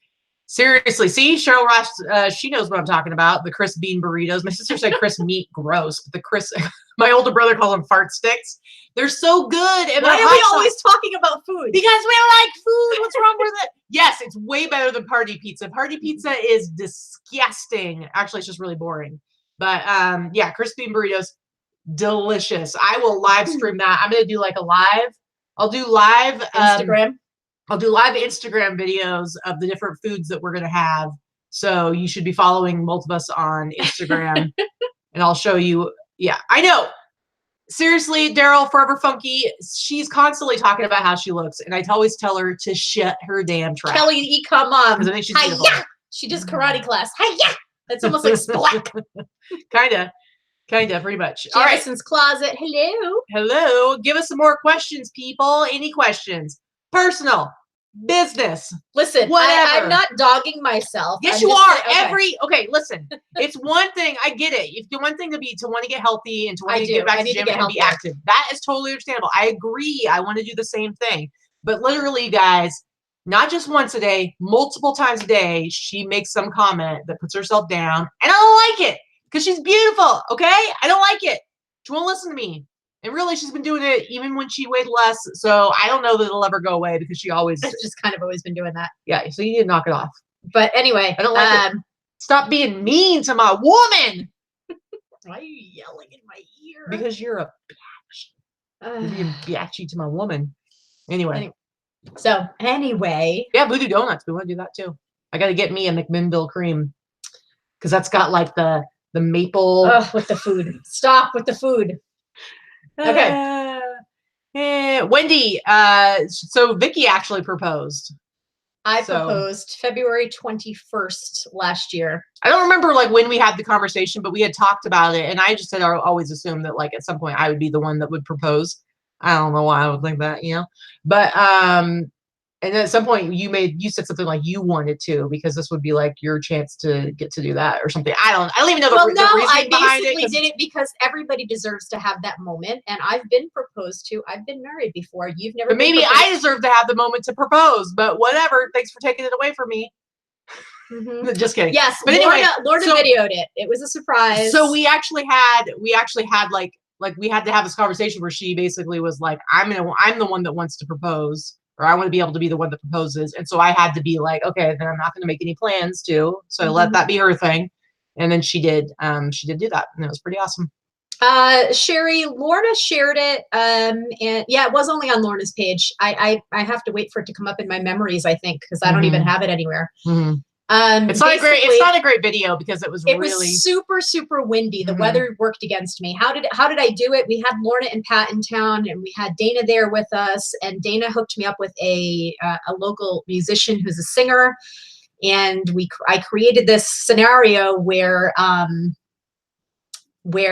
Speaker 2: Seriously, see, Cheryl Ross, she knows what I'm talking about. The crisp bean burritos. My sister said crisp meat, gross. But the crisp, my older brother calls them fart sticks. They're so good. And
Speaker 1: why are we always talking about food?
Speaker 2: Because we like food. What's wrong with it? Yes, it's way better than party pizza. Party pizza is disgusting. Actually, it's just really boring. But yeah, crisp bean burritos, delicious. I will live stream that. I'm gonna do like a live. I'll do live
Speaker 1: Instagram.
Speaker 2: I'll do live Instagram videos of the different foods that we're going to have. So you should be following both of us on Instagram and I'll show you. Yeah, I know. Seriously, Daryl, Forever Funky, she's constantly talking about how she looks. And I always tell her to shut her damn trap.
Speaker 1: Kelly, come on.
Speaker 2: Because I think she's beautiful.
Speaker 1: She does karate class. Hi-ya! That's almost like splat.
Speaker 2: Kinda, pretty much.
Speaker 1: Jason's closet. Hello.
Speaker 2: Hello. Give us some more questions, people. Any questions? Personal, business.
Speaker 1: Listen, I'm not dogging myself.
Speaker 2: Yes, you are. Okay, listen. It's one thing. I get it. It's one thing to want to get healthy and to want to get back to the gym and be active. That is totally understandable. I agree. I want to do the same thing. But literally, guys, not just once a day, multiple times a day, she makes some comment that puts herself down, and I don't like it because she's beautiful. Okay, I don't like it. She won't listen to me. And really, she's been doing it even when she weighed less. So I don't know that it'll ever go away because she always
Speaker 1: just kind of always been doing that.
Speaker 2: Yeah. So you need to knock it off.
Speaker 1: But anyway,
Speaker 2: I don't like it. Stop being mean to my woman.
Speaker 1: Why are you yelling in my ear?
Speaker 2: Because you're a bitch. You're being bitchy to my woman. Anyway.
Speaker 1: So anyway.
Speaker 2: Yeah, Voodoo Donuts. We want to do that too. I got to get me a McMinnville cream because that's got like the maple.
Speaker 1: With the food. Stop with the food. Okay.
Speaker 2: Wendy, so Vicky actually proposed.
Speaker 1: I proposed February 21st last year.
Speaker 2: I don't remember like when we had the conversation, but we had talked about it, and I just had always assumed that like at some point I would be the one that would propose. I don't know why I would think that, you know. But and then at some point you said something like you wanted to because this would be like your chance to get to do that or something. I don't even know the reason
Speaker 1: I
Speaker 2: behind
Speaker 1: basically did it because everybody deserves to have that moment, and I've been proposed to. I've been married before. You've never.
Speaker 2: But maybe I deserve to have the moment to propose. But whatever. Thanks for taking it away from me. Just kidding.
Speaker 1: Yes,
Speaker 2: but anyway,
Speaker 1: Lorna videoed it. It was a surprise.
Speaker 2: So we actually had like we had to have this conversation where she basically was like, I'm the one that wants to propose. Or I want to be able to be the one that proposes. And so I had to be like, okay, then I'm not going to make any plans to. So let that be her thing. And then she did do that. And it was pretty awesome.
Speaker 1: Sherry, Lorna shared it. And yeah, it was only on Lorna's page. I have to wait for it to come up in my memories, I think, because I don't even have it anywhere.
Speaker 2: It's not a great video because it was
Speaker 1: super, super windy. The weather worked against me. How did I do it? We had Lorna and Pat in town, and we had Dana there with us, and Dana hooked me up with a local musician who's a singer, and I created this scenario where we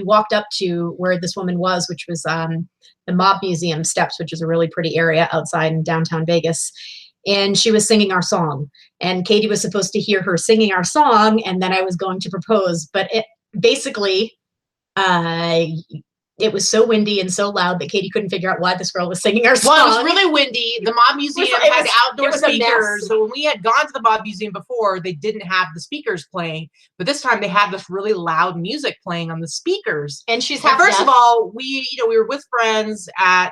Speaker 1: walked up to where this woman was, which was the Mob Museum steps, which is a really pretty area outside in downtown Vegas. And she was singing our song, and Katie was supposed to hear her singing our song, and then I was going to propose. But it was so windy and so loud that Katie couldn't figure out why this girl was singing our song.
Speaker 2: Well, it was really windy. The Mob Museum had outdoor speakers. So when we had gone to the Mob Museum before, they didn't have the speakers playing. But this time they had this really loud music playing on the speakers.
Speaker 1: And she's
Speaker 2: first of all, we were with friends at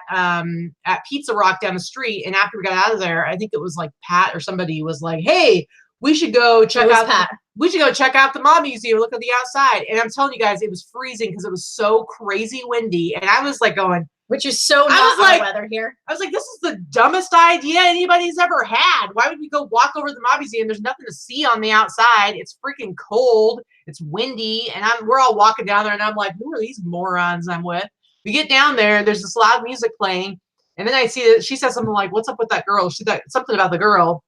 Speaker 2: Pizza Rock down the street. And after we got out of there, I think it was like Pat or somebody was like, hey, we should go check out the Mob Museum, look at the outside. And I'm telling you guys, it was freezing because it was so crazy windy. And I was like going,
Speaker 1: which is so
Speaker 2: I
Speaker 1: not
Speaker 2: was like,
Speaker 1: our weather here.
Speaker 2: I was like, this is the dumbest idea anybody's ever had. Why would we go walk over to the Mob Museum? There's nothing to see on the outside. It's freaking cold. It's windy. And we're all walking down there and I'm like, who are these morons I'm with? We get down there, there's this loud music playing. And then I see that she says something like, what's up with that girl? She said something about the girl.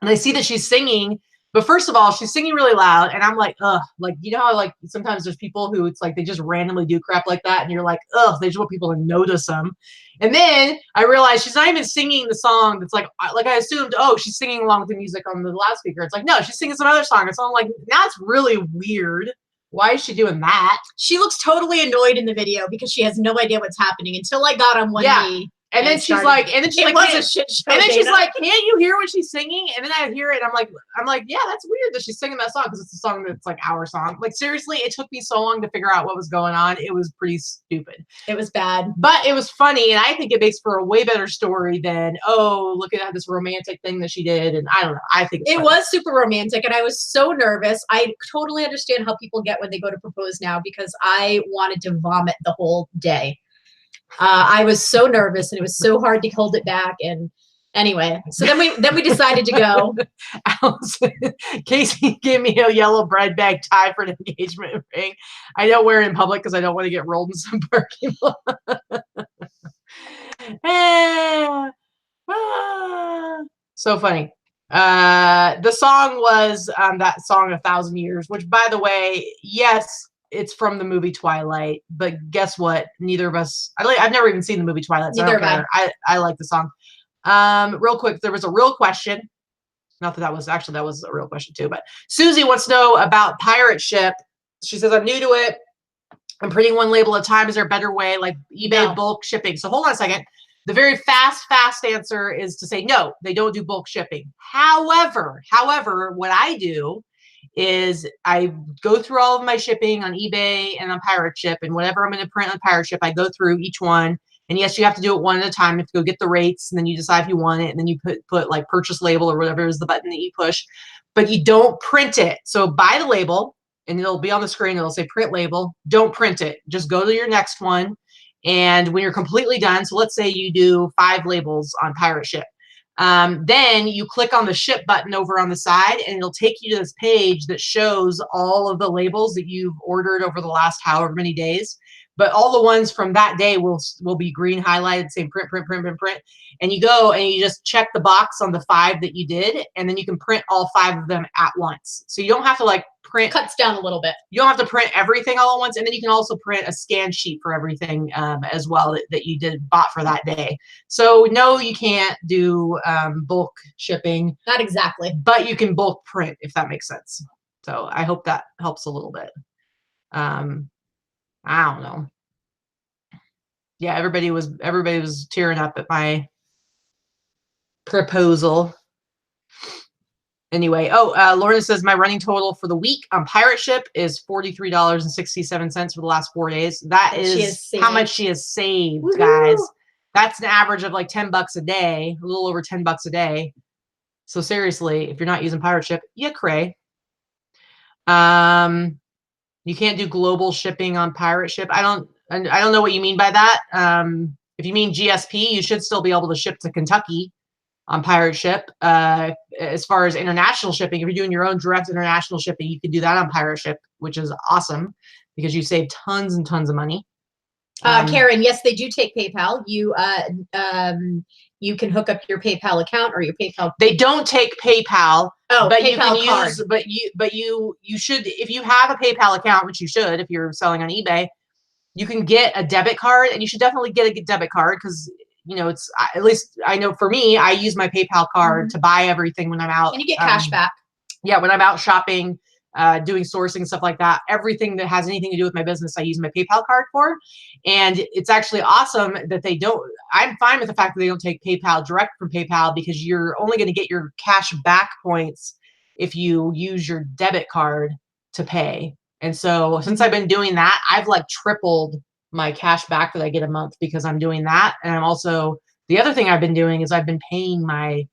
Speaker 2: And I see that she's singing. But first of all, she's singing really loud, and I'm like, ugh, like, you know how like sometimes there's people who it's like they just randomly do crap like that, and you're like, ugh, they just want people to notice them. And then I realized she's not even singing the song that's like I assumed, oh, she's singing along with the music on the loudspeaker. It's like, no, she's singing some other song. And so I'm like, now it's really weird. Why is she doing that?
Speaker 1: She looks totally annoyed in the video because she has no idea what's happening until I got on one knee.
Speaker 2: And then she's like, a shit show. And then she's like, can't you hear what she's singing? And then I hear it. And I'm like, yeah, that's weird that she's singing that song because it's a song that's like our song. Like seriously, it took me so long to figure out what was going on. It was pretty stupid.
Speaker 1: It was bad,
Speaker 2: but it was funny, and I think it makes for a way better story than look at this romantic thing that she did. And I don't know. I think
Speaker 1: it was super romantic, and I was so nervous. I totally understand how people get when they go to propose now because I wanted to vomit the whole day. I was so nervous and it was so hard to hold it back. And anyway, so then we decided to go.
Speaker 2: Casey gave me a yellow bread bag tie for an engagement ring. I don't wear it in public because I don't want to get rolled in some parking lot. So funny. The song was that song 1,000 Years, which by the way, yes, it's from the movie Twilight, but guess what? Neither of us. I've never even seen the movie Twilight. So neither have I. I like the song. Real quick, there was a real question. Not that was a real question too. But Susie wants to know about pirate ship. She says I'm new to it. I'm printing one label at a time. Is there a better way, like eBay bulk shipping? So hold on a second. The very fast answer is to say no. They don't do bulk shipping. However, what I do is I go through all of my shipping on eBay and on Pirate Ship, and whatever I'm going to print on Pirate Ship, I go through each one. And yes, you have to do it one at a time. You have to go get the rates, and then you decide if you want it, and then you put like purchase label or whatever is the button that you push, but you don't print it. So buy the label, and it'll be on the screen. It'll say print label. Don't print it. Just go to your next one, and when you're completely done, so let's say you do 5 labels on Pirate Ship. Then you click on the ship button over on the side, and it'll take you to this page that shows all of the labels that you've ordered over the last however many days. But all the ones from that day will be green highlighted, saying print. And you go and you just check the box on the 5 that you did, and then you can print all 5 of them at once. So you don't have to like print.
Speaker 1: Cuts down a little bit.
Speaker 2: You don't have to print everything all at once, and then you can also print a scan sheet for everything as well that you bought for that day. So no, you can't do bulk shipping.
Speaker 1: Not exactly,
Speaker 2: but you can bulk print if that makes sense. So I hope that helps a little bit. I don't know. Yeah, everybody was tearing up at my proposal. Anyway, Lorna says my running total for the week on Pirate Ship is $43.67 for the last 4 days. That is how much she has saved, guys. That's an average of like $10 a day, a little over $10 a day. So seriously, if you're not using Pirate Ship, you cray. You can't do global shipping on Pirate Ship. I don't know what you mean by that. If you mean GSP, you should still be able to ship to Kentucky on Pirate Ship. As far as international shipping, if you're doing your own direct international shipping, you can do that on Pirate Ship, which is awesome because you save tons and tons of money.
Speaker 1: Karen, yes, they do take PayPal. You can hook up your PayPal account or your PayPal.
Speaker 2: They don't take PayPal.
Speaker 1: Oh,
Speaker 2: but
Speaker 1: PayPal
Speaker 2: you can
Speaker 1: card.
Speaker 2: you should, if you have a PayPal account, which you should if you're selling on eBay, you can get a debit card, and you should definitely get a debit card because you know it's, at least I know for me, I use my PayPal card to buy everything when I'm out.
Speaker 1: And you get cash back.
Speaker 2: Yeah, when I'm out shopping, doing sourcing, stuff like that, everything that has anything to do with my business, I use my PayPal card for. And it's actually awesome that they don't. I'm fine with the fact that they don't take PayPal direct from PayPal because you're only going to get your cash back points if you use your debit card to pay. And so since I've been doing that, I've like tripled my cash back that I get a month because I'm doing that. And I'm also, the other thing I've been doing is I've been paying my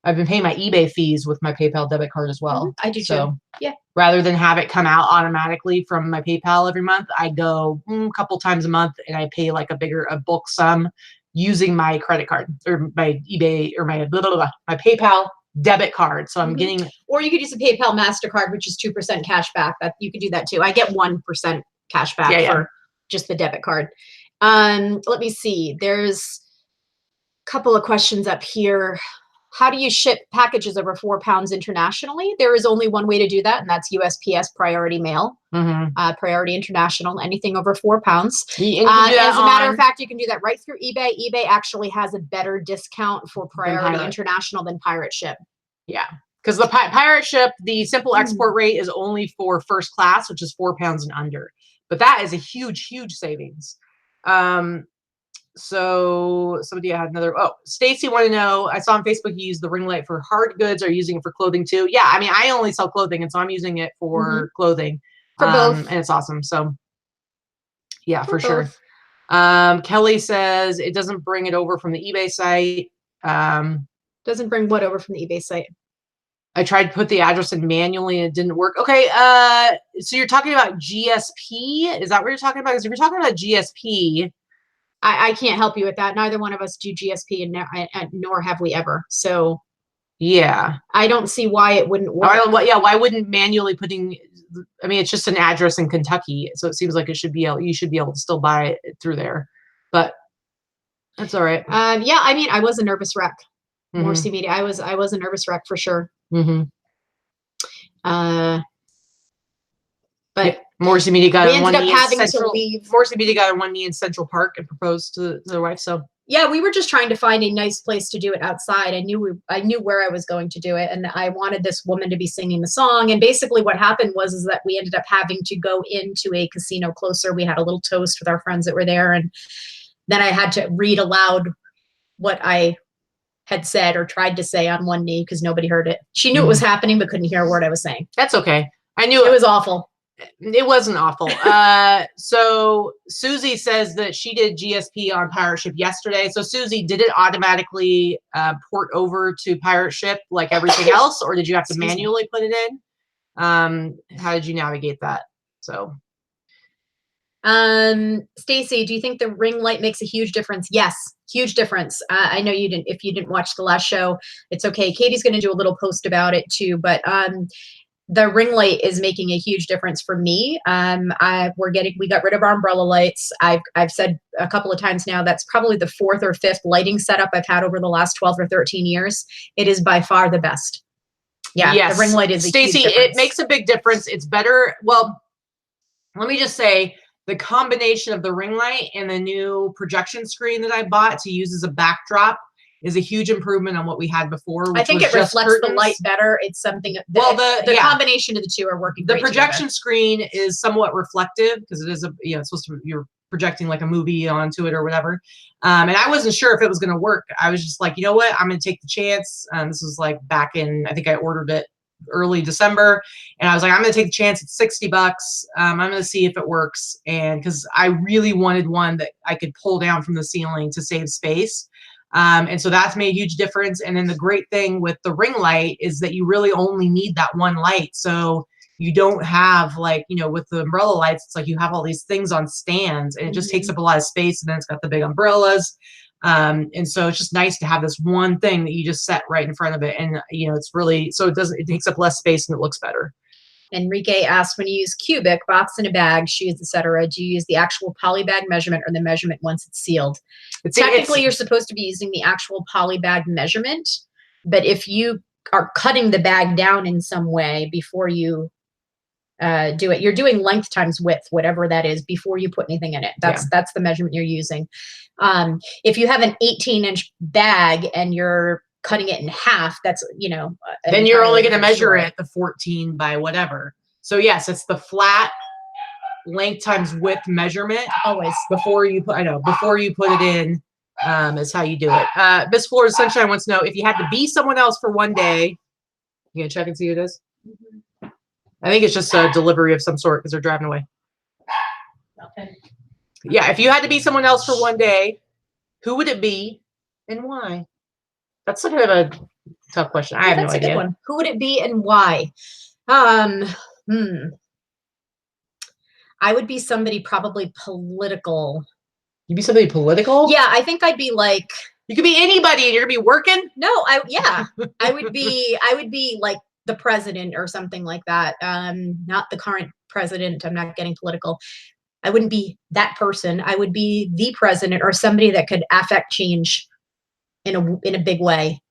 Speaker 2: I've been paying my eBay fees with my PayPal debit card as well.
Speaker 1: I do
Speaker 2: so,
Speaker 1: too. Yeah.
Speaker 2: Rather than have it come out automatically from my PayPal every month, I go a couple times a month and I pay like a bulk sum using my credit card or my eBay or my my PayPal debit card. So I'm getting.
Speaker 1: Or you could use a PayPal MasterCard, which is 2% cash back. That you could do that too. I get 1% cash back for just the debit card. Let me see. There's a couple of questions up here. How do you ship packages over 4 pounds internationally? There is only one way to do that, and that's USPS Priority Mail, Priority International, anything over 4 pounds. As a matter of fact, you can do that right through eBay. eBay actually has a better discount for Priority International than Pirate Ship.
Speaker 2: Yeah, because the Pirate Ship, the simple export rate is only for first class, which is 4 pounds and under. But that is a huge, huge savings. So somebody had another. Oh, Stacy wanted to know. I saw on Facebook you use the ring light for hard goods. Are you using it for clothing too? Yeah, I mean, I only sell clothing, and so I'm using it for clothing
Speaker 1: for both,
Speaker 2: and it's awesome. So yeah, for sure. Kelly says it doesn't bring it over from the eBay site.
Speaker 1: Doesn't bring what over from the eBay site?
Speaker 2: I tried to put the address in manually and it didn't work. Okay, so you're talking about GSP? Is that what you're talking about? Because if you're talking about GSP.
Speaker 1: I can't help you with that. Neither one of us do GSP, and nor have we ever. So,
Speaker 2: yeah,
Speaker 1: I don't see why it wouldn't work.
Speaker 2: Why wouldn't manually putting? I mean, it's just an address in Kentucky, so it seems like it should be you should be able to still buy it through there. But that's all right.
Speaker 1: Yeah, I mean, I was a nervous wreck. Morrissey Media. I was a nervous wreck for sure. But
Speaker 2: Morrissey Media got on one knee
Speaker 1: Morrissey
Speaker 2: Media got on one knee in Central Park and proposed to their wife. So
Speaker 1: yeah, we were just trying to find a nice place to do it outside. I knew where I was going to do it, and I wanted this woman to be singing the song. And basically, what happened was that we ended up having to go into a casino closer. We had a little toast with our friends that were there, and then I had to read aloud what I had said or tried to say on one knee because nobody heard it. She knew it was happening, but couldn't hear a word I was saying.
Speaker 2: That's okay. I knew
Speaker 1: it was awful.
Speaker 2: It wasn't awful. So Susie says that she did GSP on Pirate Ship yesterday. So Susie, did it automatically port over to Pirate Ship like everything else, or did you have to manually put it in? How did you navigate that? So,
Speaker 1: Stacy, do you think the ring light makes a huge difference? Yes, huge difference. I know you didn't. If you didn't watch the last show, it's okay. Katie's going to do a little post about it too, but the ring light is making a huge difference for me. We got rid of our umbrella lights. I've said a couple of times now, that's probably the 4th or 5th lighting setup I've had over the last 12 or 13 years. It is by far the best. Yeah, yes. The ring light is
Speaker 2: Stacy, it makes a big difference. It's better. Well, let me just say the combination of the ring light and the new projection screen that I bought to use as a backdrop is a huge improvement on what we had before.
Speaker 1: I think it reflects the light better. It's something. The combination of the two are working.
Speaker 2: The projection screen is somewhat reflective because it is it's supposed to, you're projecting like a movie onto it or whatever. And I wasn't sure if it was going to work. I was just like, you know what, I'm going to take the chance. This was like back in, I think I ordered it early December, and I was like, I'm going to take the chance. It's $60. I'm going to see if it works. And because I really wanted one that I could pull down from the ceiling to save space. And so that's made a huge difference. And then the great thing with the ring light is that you really only need that one light. So you don't have like, with the umbrella lights, it's like you have all these things on stands and it just takes up a lot of space. And then it's got the big umbrellas. And so it's just nice to have this one thing that you just set right in front of it. And, it's really, so it takes up less space and it looks better.
Speaker 1: Enrique asked, when you use cubic, box in a bag, shoes, etc., do you use the actual poly bag measurement or the measurement once it's sealed? Technically, you're supposed to be using the actual poly bag measurement, but if you are cutting the bag down in some way before you do it, you're doing length times width, whatever that is, before you put anything in it. That's the measurement you're using. If you have an 18-inch bag and you're cutting it in half, that's
Speaker 2: then you're only going to measure it the 14 by whatever. So yes, it's the flat length times width measurement
Speaker 1: always
Speaker 2: before you put it in, is how you do it. Miss Florida Sunshine wants to know, if you had to be someone else for one day, you gonna check and see who it is? I think it's just a delivery of some sort because they're driving away.
Speaker 1: Okay.
Speaker 2: Yeah, if you had to be someone else for one day, who would it be and why? That's kind of a Tough question. I have no
Speaker 1: That's a
Speaker 2: idea.
Speaker 1: good one. Who would it be and why? I would be somebody probably political.
Speaker 2: You'd be somebody political?
Speaker 1: Yeah, I think I'd be like.
Speaker 2: You could be anybody and you're gonna be working?
Speaker 1: No, I would be like the president or something like that. Not the current president. I'm not getting political. I wouldn't be that person. I would be the president or somebody that could affect change in a big way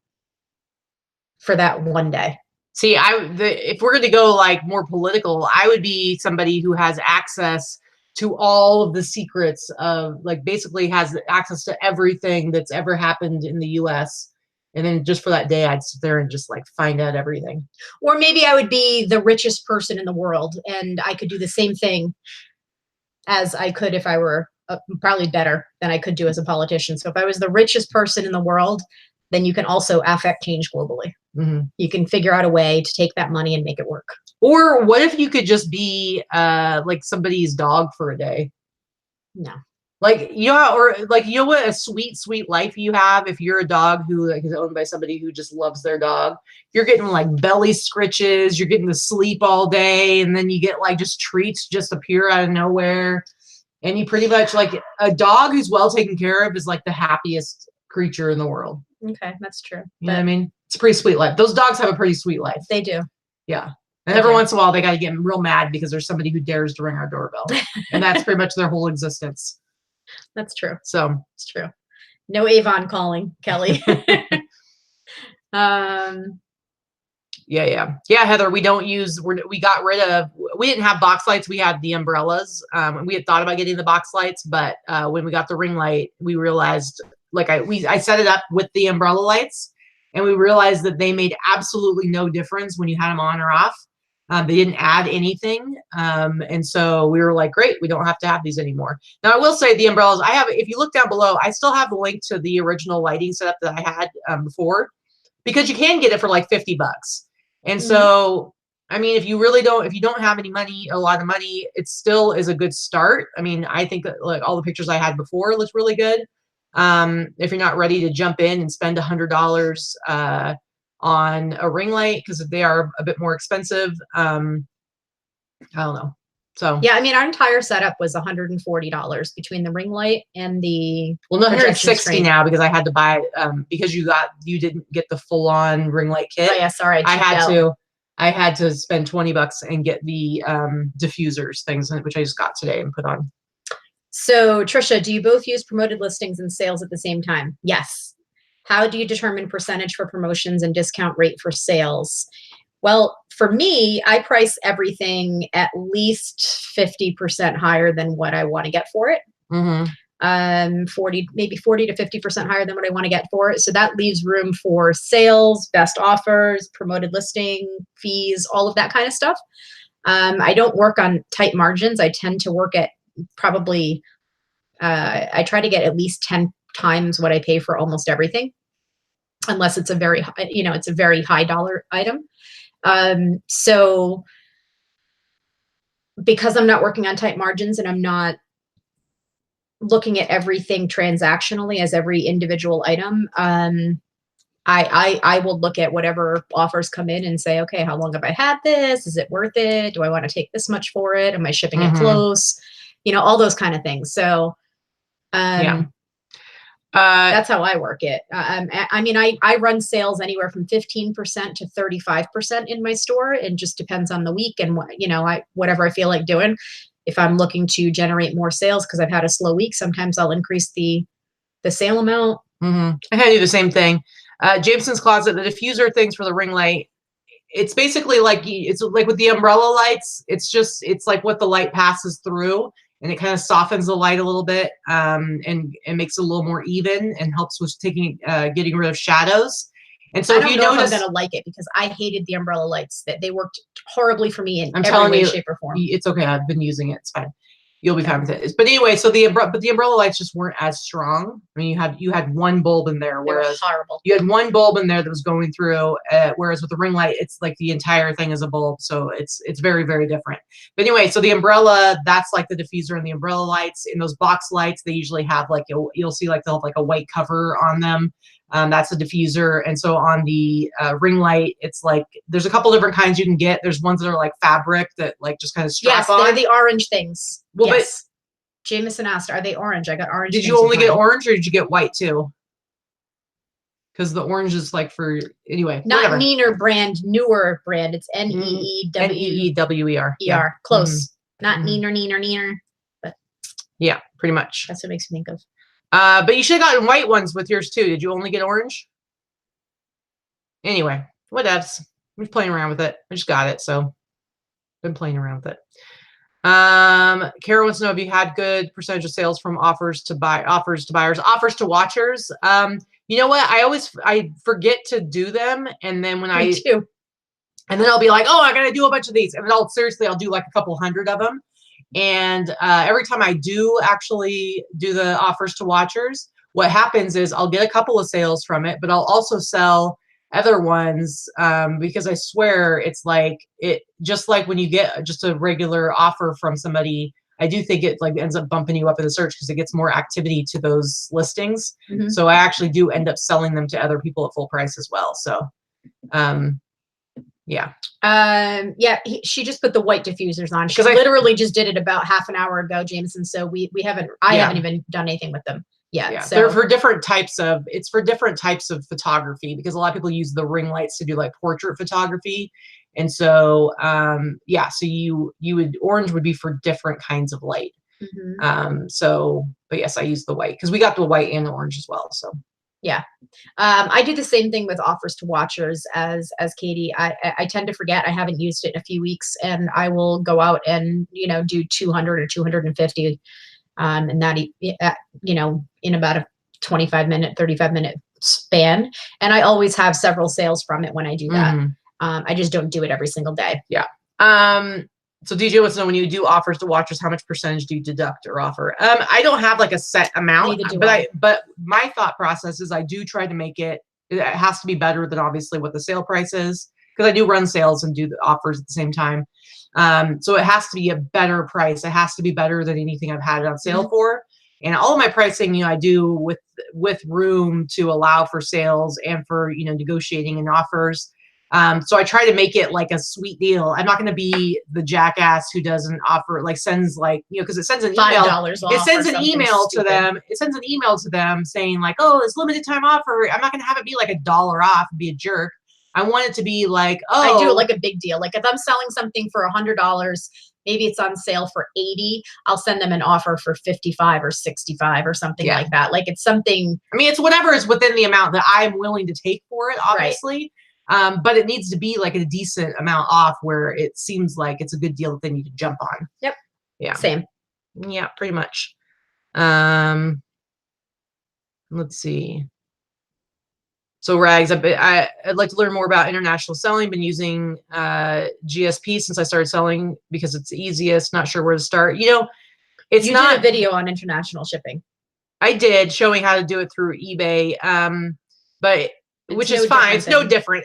Speaker 1: for that one day.
Speaker 2: See, if we're going to go like more political, I would be somebody who has access to all of the secrets of, like, basically has access to everything that's ever happened in the US. And then just for that day, I'd sit there and just like find out everything.
Speaker 1: Or maybe I would be the richest person in the world and I could do the same thing as I could if I were probably better than I could do as a politician. So if I was the richest person in the world, then you can also affect change globally.
Speaker 2: Mm-hmm.
Speaker 1: You can figure out a way to take that money and make it work.
Speaker 2: Or what if you could just be like somebody's dog for a day?
Speaker 1: No.
Speaker 2: Like, you know, or like, you know what a sweet, sweet life you have if you're a dog who like is owned by somebody who just loves their dog. You're getting like belly scritches, you're getting to sleep all day, and then you get like just treats just appear out of nowhere. And you pretty much, like, a dog who's well taken care of is like the happiest creature in the world.
Speaker 1: Okay, that's true.
Speaker 2: You know what I mean? It's a pretty sweet life. Those dogs have a pretty sweet life.
Speaker 1: They do.
Speaker 2: Yeah. And every once in a while they got to get real mad because there's somebody who dares to ring our doorbell. And that's pretty much their whole existence.
Speaker 1: That's true.
Speaker 2: So
Speaker 1: it's true. No Avon calling, Kelly.
Speaker 2: Yeah, Heather, we got rid of, we didn't have box lights. We had the umbrellas. We had thought about getting the box lights, but when we got the ring light, we realized, like, I set it up with the umbrella lights, and we realized that they made absolutely no difference when you had them on or off. They didn't add anything. And so we were like, great, we don't have to have these anymore. Now, I will say the umbrellas, if you look down below, I still have the link to the original lighting setup that I had before, because you can get it for like $50. And so, I mean, if you don't have any money, a lot of money, it still is a good start. I mean, I think that, like, all the pictures I had before looked really good. If you're not ready to jump in and spend $100 on a ring light, because they are a bit more expensive. I don't know. So
Speaker 1: yeah, I mean, our entire setup was $140 between the ring light and the,
Speaker 2: well, $160 now, because I had to buy because you didn't get the full on ring light kit.
Speaker 1: Oh yeah, sorry,
Speaker 2: I had to spend $20 and get the diffusers things, which I just got today and put on.
Speaker 1: So Trisha, do you both use promoted listings and sales at the same time? Yes. How do you determine percentage for promotions and discount rate for sales? Well, for me, I price everything at least 50% higher than what I want to get for it.
Speaker 2: Mm-hmm.
Speaker 1: 40 to 50% higher than what I want to get for it. So that leaves room for sales, best offers, promoted listing, fees, all of that kind of stuff. I don't work on tight margins. I tend to work at probably, I try to get at least 10 times what I pay for almost everything, unless it's a very, it's a very high dollar item. So because I'm not working on tight margins and I'm not looking at everything transactionally as every individual item, I will look at whatever offers come in and say, okay, how long have I had this? Is it worth it? Do I want to take this much for it? Am I shipping it close? All those kind of things. So, that's how I work it. I mean, I run sales anywhere from 15% to 35% in my store. It just depends on the week and whatever I feel like doing. If I'm looking to generate more sales because I've had a slow week, sometimes I'll increase the sale amount.
Speaker 2: I kind of do the same thing. Jameson's Closet, the diffuser things for the ring light, it's basically like, it's like with the umbrella lights, it's like what the light passes through, and it kind of softens the light a little bit, and makes it a little more even and helps with getting rid of shadows. And so if you notice,
Speaker 1: I'm gonna like it, because I hated the umbrella lights. That they worked horribly for me in
Speaker 2: I'm
Speaker 1: every
Speaker 2: telling
Speaker 1: way,
Speaker 2: you,
Speaker 1: shape, or form.
Speaker 2: It's okay. I've been using it. It's fine. You'll be fine with it. But anyway, so the umbrella lights just weren't as strong. I mean, you had one bulb in there, whereas
Speaker 1: horrible.
Speaker 2: You had one bulb in there that was going through, whereas with the ring light, it's like the entire thing is a bulb. So it's very, very different. But anyway, so the umbrella, that's like the diffuser and the umbrella lights. In those box lights, they usually have like, you'll see like they'll have like a white cover on them. That's a diffuser. And so on the ring light, it's like there's a couple different kinds you can get. There's ones that are like fabric that like just kind of strap on.
Speaker 1: Yes, they're the orange things.
Speaker 2: Well,
Speaker 1: yes. Jameson asked, "Are they orange?" I got orange.
Speaker 2: Did you only get orange, or did you get white too? Because the orange is like for anyway.
Speaker 1: Not
Speaker 2: whatever.
Speaker 1: Neener brand, newer brand. It's Neewewer.
Speaker 2: Yeah.
Speaker 1: Close. Not
Speaker 2: Mhm.
Speaker 1: Neener. But
Speaker 2: yeah, pretty much.
Speaker 1: That's what it makes me think of.
Speaker 2: But you should have gotten white ones with yours too. Did you only get orange? Anyway, whatevs. I'm just playing around with it. I just got it, so been playing around with it. Kara wants to know if you had good percentage of sales from offers to buyers, offers to watchers. You know what? I forget to do them, and then when
Speaker 1: Me too.
Speaker 2: And then I'll be like, oh, I gotta do a bunch of these, and then I'll do like a couple hundred of them. And every time I do actually do the offers to watchers, what happens is I'll get a couple of sales from it, but I'll also sell other ones because I swear it's like just like when you get just a regular offer from somebody, I do think it like ends up bumping you up in the search because it gets more activity to those listings.
Speaker 1: Mhm.
Speaker 2: So I actually do end up selling them to other people at full price as well. So yeah.
Speaker 1: She just put the white diffusers on. She
Speaker 2: Because I
Speaker 1: literally just did it about half an hour ago, Jameson. So I haven't even done anything with them yet.
Speaker 2: Yeah,
Speaker 1: so
Speaker 2: they're for different types of photography, because a lot of people use the ring lights to do like portrait photography. And so yeah, so orange would be for different kinds of light. But yes, I use the white because we got the white and the orange as well. So
Speaker 1: yeah. I do the same thing with offers to watchers as Katie. I tend to forget. I haven't used it in a few weeks, and I will go out and do 200 or 250, and that in about a 25-minute, 35-minute span. And I always have several sales from it when I do that. I just don't do it every single day.
Speaker 2: Yeah. So DJ wants to know, when you do offers to watchers, how much percentage do you deduct or offer? I don't have like a set amount, but my thought process is I do try to make it has to be better than obviously what the sale price is, because I do run sales and do the offers at the same time. So it has to be a better price. It has to be better than anything I've had it on sale for. And all of my pricing, I do with room to allow for sales and for, negotiating and offers. So I try to make it like a sweet deal. I'm not going to be the jackass who doesn't offer, like sends like, because it sends an email. It sends an email to them. It sends an email to them saying like, oh, it's limited time offer. I'm not going to have it be like $1 off and be a jerk. I want it to be like, oh,
Speaker 1: I do it like a big deal. Like if I'm selling something for $100, maybe it's on sale for $80, I'll send them an offer for $55 or $65 or something like that. Like it's something.
Speaker 2: I mean, it's whatever is within the amount that I'm willing to take for it, obviously. Right. But it needs to be like a decent amount off where it seems like it's a good deal that they need to jump on.
Speaker 1: Yep.
Speaker 2: Yeah.
Speaker 1: Same.
Speaker 2: Yeah, pretty much. Let's see. So Rags, I'd like to learn more about international selling. Been using GSP since I started selling because it's the easiest. Not sure where to start. You did
Speaker 1: a video on international shipping.
Speaker 2: I did, showing how to do it through eBay. But which is fine. It's no different.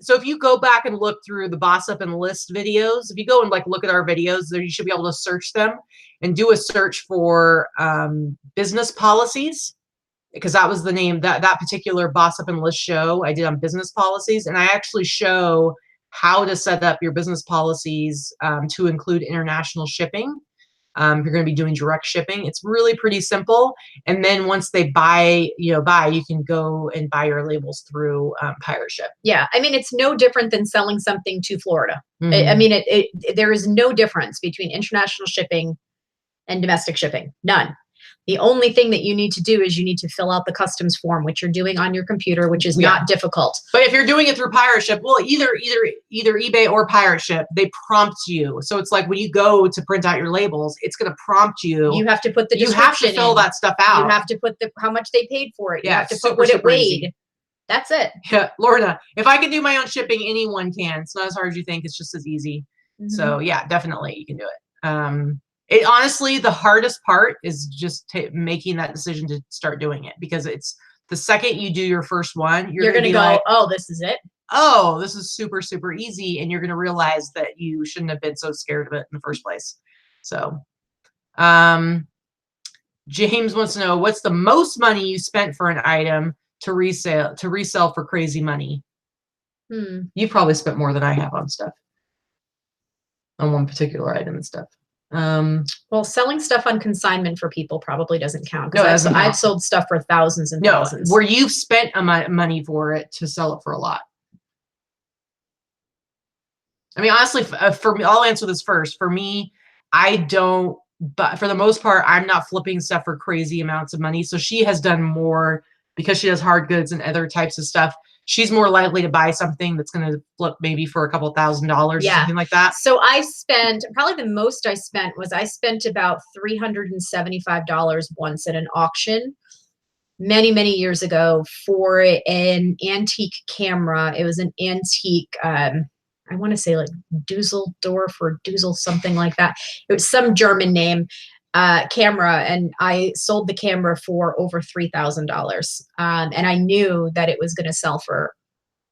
Speaker 2: So if you go back and look through the Boss Up and List videos, if you go and like look at our videos, there you should be able to search them and do a search for business policies, because that was the name, that particular Boss Up and List show I did on business policies. And I actually show how to set up your business policies to include international shipping. If you're going to be doing direct shipping, it's really pretty simple. And then once they buy, you can go and buy your labels through Pirate Ship.
Speaker 1: Yeah. I mean, it's no different than selling something to Florida. I mean, there is no difference between international shipping and domestic shipping. None. The only thing that you need to do is you need to fill out the customs form, which you're doing on your computer, which is not difficult.
Speaker 2: But if you're doing it through Pirate Ship, well, either eBay or Pirate Ship, they prompt you. So it's like when you go to print out your labels, it's going to prompt you.
Speaker 1: You have to put the description.
Speaker 2: You have to fill that stuff out.
Speaker 1: You have to put how much they paid for it. You have to put
Speaker 2: super,
Speaker 1: what it weighed.
Speaker 2: Easy.
Speaker 1: That's it.
Speaker 2: Yeah, Lorna, if I can do my own shipping, anyone can. It's not as hard as you think. It's just as easy. So yeah, definitely you can do it. It honestly, the hardest part is just making that decision to start doing it, because it's the second you do your first one, you're going to go, like,
Speaker 1: oh, this is it.
Speaker 2: Oh, this is super, super easy. And you're going to realize that you shouldn't have been so scared of it in the first place. So, James wants to know, what's the most money you spent for an item to resell for crazy money. You've probably spent more than I have on stuff, on one particular item and stuff.
Speaker 1: Well, selling stuff on consignment for people probably doesn't count.
Speaker 2: No, it doesn't count.
Speaker 1: I've sold stuff for thousands and thousands.
Speaker 2: Where you've spent money for it to sell it for a lot. I mean, honestly, for me, I'll answer this first. For me, I don't, but for the most part, I'm not flipping stuff for crazy amounts of money. So she has done more because she does hard goods and other types of stuff. She's more likely to buy something that's going to flip maybe for a couple $1,000s or something like that.
Speaker 1: So I spent, probably the most I spent was I spent about $375 once at an auction many, many years ago for an antique camera. It was an antique, I want to say like Dusseldorf or Dusel, something like that. It was some German name camera, and I sold the camera for over $3,000. And I knew that it was going to sell for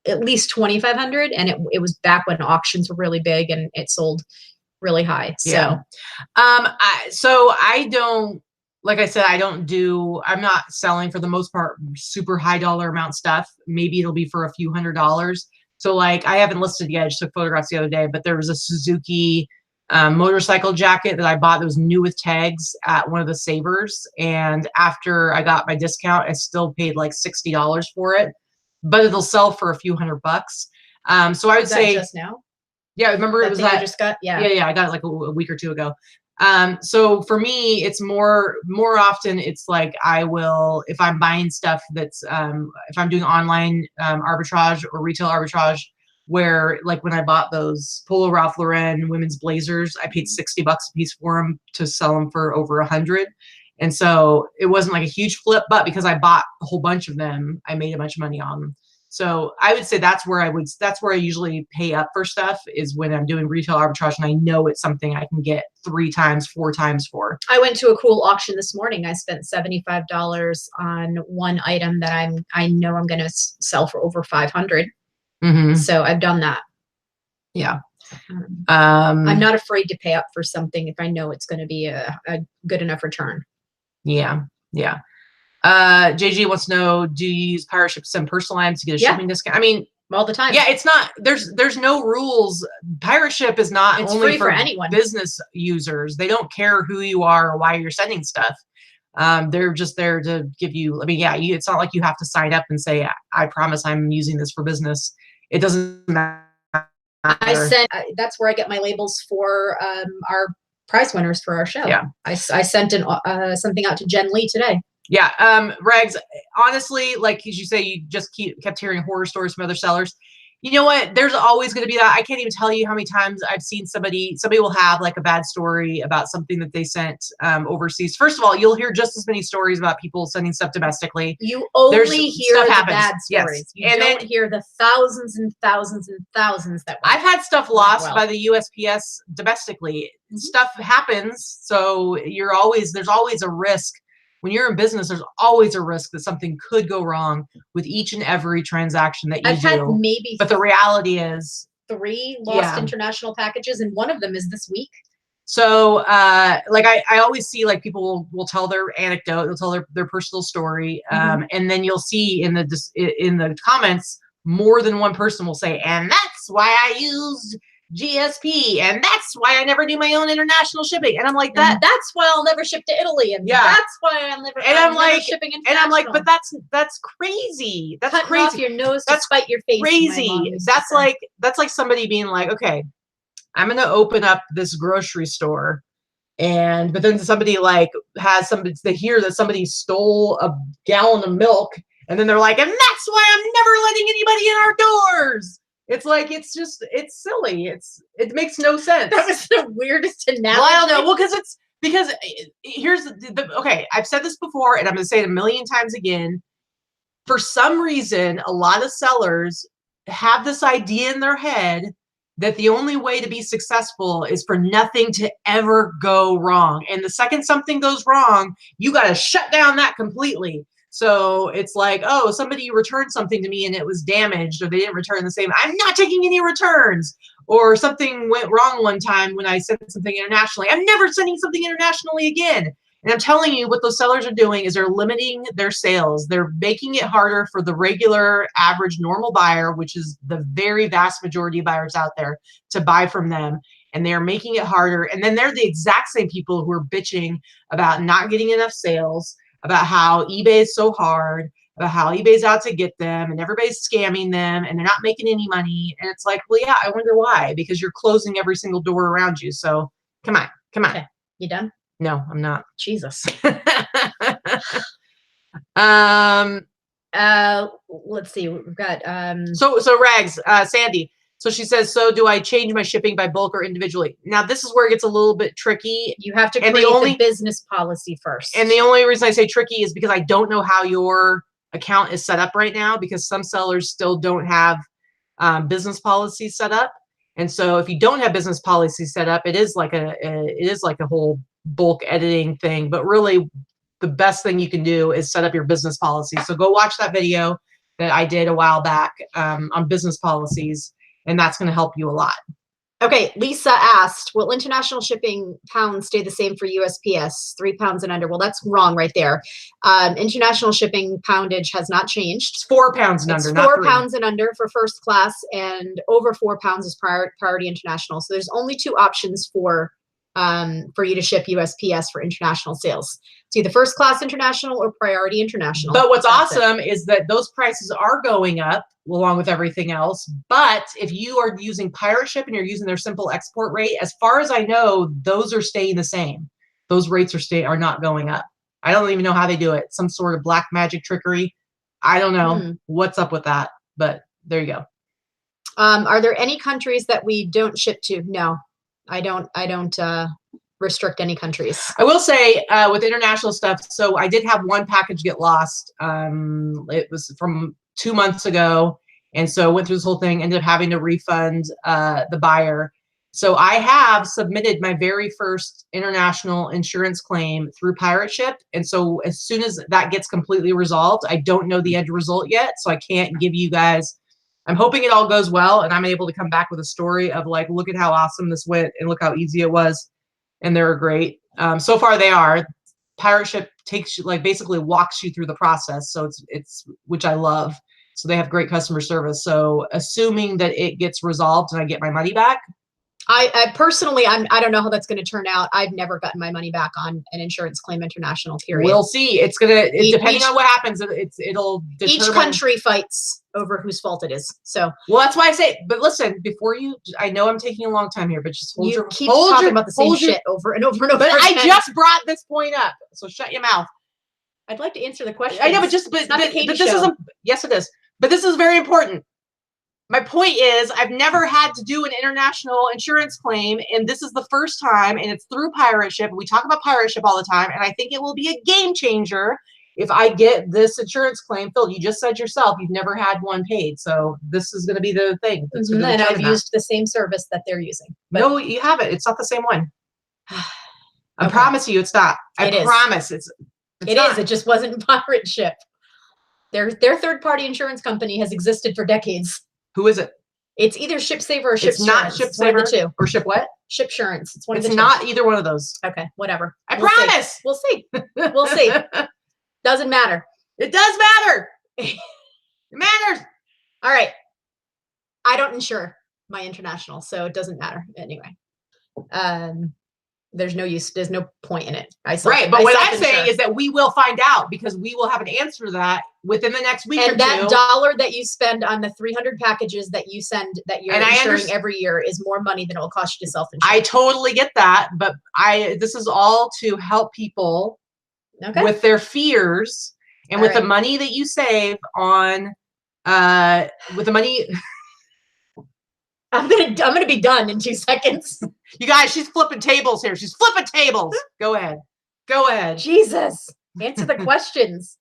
Speaker 1: at least $2,500, and it was back when auctions were really big, and it sold really high. So,
Speaker 2: so I don't, like I said, I'm not selling for the most part super high dollar amount stuff. Maybe it'll be for a few $100s. So like I haven't listed yet. I just took photographs the other day, but there was a Suzuki motorcycle jacket that I bought that was new with tags at one of the Savers. And after I got my discount, I still paid like $60 for it, but it'll sell for a few $100. So I would say
Speaker 1: just now.
Speaker 2: Yeah, remember it was that
Speaker 1: I just got. Yeah,
Speaker 2: I got it like a week or two ago. So for me, it's more often it's like I will, if I'm buying stuff that's, if I'm doing online arbitrage or retail arbitrage, where like when I bought those Polo Ralph Lauren women's blazers, I paid $60 a piece for them to sell them for over 100. And so it wasn't like a huge flip, but because I bought a whole bunch of them, I made a bunch of money on them. So I would say that's where I usually pay up for stuff, is when I'm doing retail arbitrage and I know it's something I can get 3 times, 4 times for.
Speaker 1: I went to a cool auction this morning. I spent $75 on one item that I know I'm going to sell for over 500. So I've done that.
Speaker 2: Yeah.
Speaker 1: I'm not afraid to pay up for something if I know it's going to be a good enough return.
Speaker 2: Yeah. Yeah. JG wants to know, do you use pirate ship to send personal items to get a shipping discount? I mean,
Speaker 1: all the time.
Speaker 2: Yeah, it's not, there's no rules. Pirate ship is not
Speaker 1: it's
Speaker 2: only
Speaker 1: free for anyone.
Speaker 2: Business users. They don't care who you are or why you're sending stuff. They're just there to give you, I mean, yeah, it's not like you have to sign up and say, I promise I'm using this for business. It doesn't matter.
Speaker 1: That's where I get my labels for our prize winners for our show.
Speaker 2: Yeah.
Speaker 1: I sent something out to Jen Lee today.
Speaker 2: Yeah. Regs, honestly, like as you say, you just kept hearing horror stories from other sellers. You know what? There's always going to be that. I can't even tell you how many times I've seen somebody will have like a bad story about something that they sent overseas. First of all, you'll hear just as many stories about people sending stuff domestically.
Speaker 1: You only hear the bad stories.
Speaker 2: Yes.
Speaker 1: You don't hear the thousands and thousands and thousands that
Speaker 2: I've had stuff lost by the USPS domestically. Stuff happens, so there's always a risk. When you're in business, there's always a risk that something could go wrong with each and every transaction that you do.
Speaker 1: I've had maybe,
Speaker 2: but the reality is
Speaker 1: 3 lost international packages, and one of them is this week.
Speaker 2: So, like I always see, like people will tell their anecdote, they'll tell their personal story, and then you'll see in the comments, more than one person will say, and that's why I used GSP, and that's why I never do my own international shipping. And I'm like,
Speaker 1: that's why I'll never ship to Italy, and that's why I'm never shipping international.
Speaker 2: And I'm like, but that's crazy. That's
Speaker 1: cutting
Speaker 2: crazy.
Speaker 1: Off your nose to spite your face.
Speaker 2: Crazy. That's like somebody being like, okay, I'm gonna open up this grocery store, but then somebody like they hear that somebody stole a gallon of milk, and then they're like, and that's why I'm never letting anybody in our doors. It's like, it's silly. It makes no sense.
Speaker 1: That was the weirdest analogy.
Speaker 2: Well, I don't know. Well, because here's okay. I've said this before, and I'm going to say it a million times again. For some reason, a lot of sellers have this idea in their head that the only way to be successful is for nothing to ever go wrong. And the second something goes wrong, you got to shut down that completely. So it's like, oh, somebody returned something to me and it was damaged, or they didn't return the same. I'm not taking any returns. Or something went wrong one time when I sent something internationally. I'm never sending something internationally again. And I'm telling you, what those sellers are doing is they're limiting their sales. They're making it harder for the regular, average, normal buyer, which is the very vast majority of buyers out there, to buy from them. And they're making it harder. And then they're the exact same people who are bitching about not getting enough sales, about how eBay is so hard, about how eBay's out to get them, and everybody's scamming them, and they're not making any money. And it's like, well, yeah, I wonder why, because you're closing every single door around you. So come on.
Speaker 1: Okay. You done?
Speaker 2: No, I'm not.
Speaker 1: Jesus. Let's see. We've got
Speaker 2: so Rags, Sandy. So she says, so do I change my shipping by bulk or individually? Now this is where it gets a little bit tricky.
Speaker 1: You have to create the business policy first.
Speaker 2: And the only reason I say tricky is because I don't know how your account is set up right now, because some sellers still don't have business policies set up. And so if you don't have business policies set up, it is like a whole bulk editing thing. But really, the best thing you can do is set up your business policy. So go watch that video that I did a while back on business policies, and that's going to help you a lot.
Speaker 1: Okay, Lisa asked, will international shipping pounds stay the same for USPS, 3 pounds and under? Well, that's wrong right there. International shipping poundage has not changed.
Speaker 2: It's 4 pounds and under,
Speaker 1: not 4 pounds and under for first class, and over 4 pounds is priority international. So there's only 2 options for you to ship USPS for international sales. It's either first class international or priority international.
Speaker 2: But what's awesome is that those prices are going up along with everything else. But if you are using pirate ship and you're using their simple export rate, as far as I know, those are staying the same. Those rates are not going up. I don't even know how they do it. Some sort of black magic trickery. I don't know what's up with that, but there you go.
Speaker 1: Are there any countries that we don't ship to? No, I don't restrict any countries.
Speaker 2: I will say with international stuff, so I did have one package get lost. It was from 2 months ago. And so went through this whole thing, ended up having to refund the buyer. So I have submitted my very first international insurance claim through pirate ship. And so as soon as that gets completely resolved, I don't know the end result yet. So I can't give you guys, I'm hoping it all goes well and I'm able to come back with a story of like, look at how awesome this went and look how easy it was. And they're great. So far they are. Pirate ship takes you, like, basically walks you through the process. So it's which I love. So they have great customer service. So assuming that it gets resolved and I get my money back.
Speaker 1: I personally, I don't know how that's going to turn out. I've never gotten my money back on an insurance claim international, period.
Speaker 2: We'll see. It's going to, depending on what happens, it'll determine.
Speaker 1: Each country fights over whose fault it is. So,
Speaker 2: well, that's why I say, but listen, before you, I know I'm taking a long time here, but just hold
Speaker 1: keep talking about the same shit over and over and over
Speaker 2: But
Speaker 1: again.
Speaker 2: I just brought this point up. So shut your mouth.
Speaker 1: I'd like to answer the question.
Speaker 2: I know, but this isn't, yes, it is. But this is very important. My point is, I've never had to do an international insurance claim, and this is the first time, and it's through pirate ship. We talk about pirate ship all the time, and I think it will be a game changer if I get this insurance claim filled. You just said yourself, you've never had one paid, so this is going to be the thing.
Speaker 1: And I've used the same service that they're using.
Speaker 2: No, you haven't. It's not the same one. I promise you, it's not. I promise it's not.
Speaker 1: It just wasn't pirate ship. Their third-party insurance company has existed for decades.
Speaker 2: Who is it?
Speaker 1: It's either ShipSaver or ShipSurance.
Speaker 2: It's not ShipSaver or Ship what?
Speaker 1: ShipSurance. It's one of the
Speaker 2: two. It's not either one of those.
Speaker 1: Okay, whatever.
Speaker 2: I promise.
Speaker 1: We'll see. We'll see. Doesn't matter.
Speaker 2: It does matter. It matters.
Speaker 1: All right. I don't insure my international, so it doesn't matter anyway. There's no use. There's no point in it.
Speaker 2: Right. But what I'm saying is that we will find out, because we will have an answer to that within the next week or two.
Speaker 1: And that dollar that you spend on the 300 packages that you send, that you're insuring every year, is more money than it will cost you to self-insure.
Speaker 2: I totally get that. But this is all to help people with their fears, and with the money that you save on, with the money.
Speaker 1: I'm gonna be done in 2 seconds.
Speaker 2: You guys, she's flipping tables here. She's flipping tables. Go ahead. Go ahead.
Speaker 1: Jesus. Answer the questions.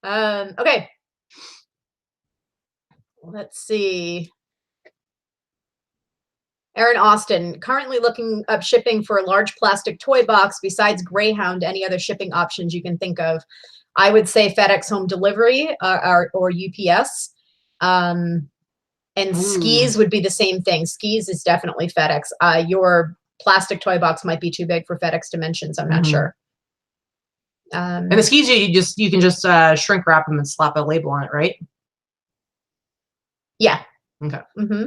Speaker 1: Okay. Let's see. Aaron Austin, currently looking up shipping for a large plastic toy box. Besides Greyhound, any other shipping options you can think of? I would say FedEx home delivery or UPS. And skis would be the same thing. Skis is definitely FedEx. Your plastic toy box might be too big for FedEx dimensions. I'm not sure.
Speaker 2: And the skis, you can just shrink wrap them and slap a label on it, right?
Speaker 1: Yeah.
Speaker 2: Okay.
Speaker 1: Mm-hmm.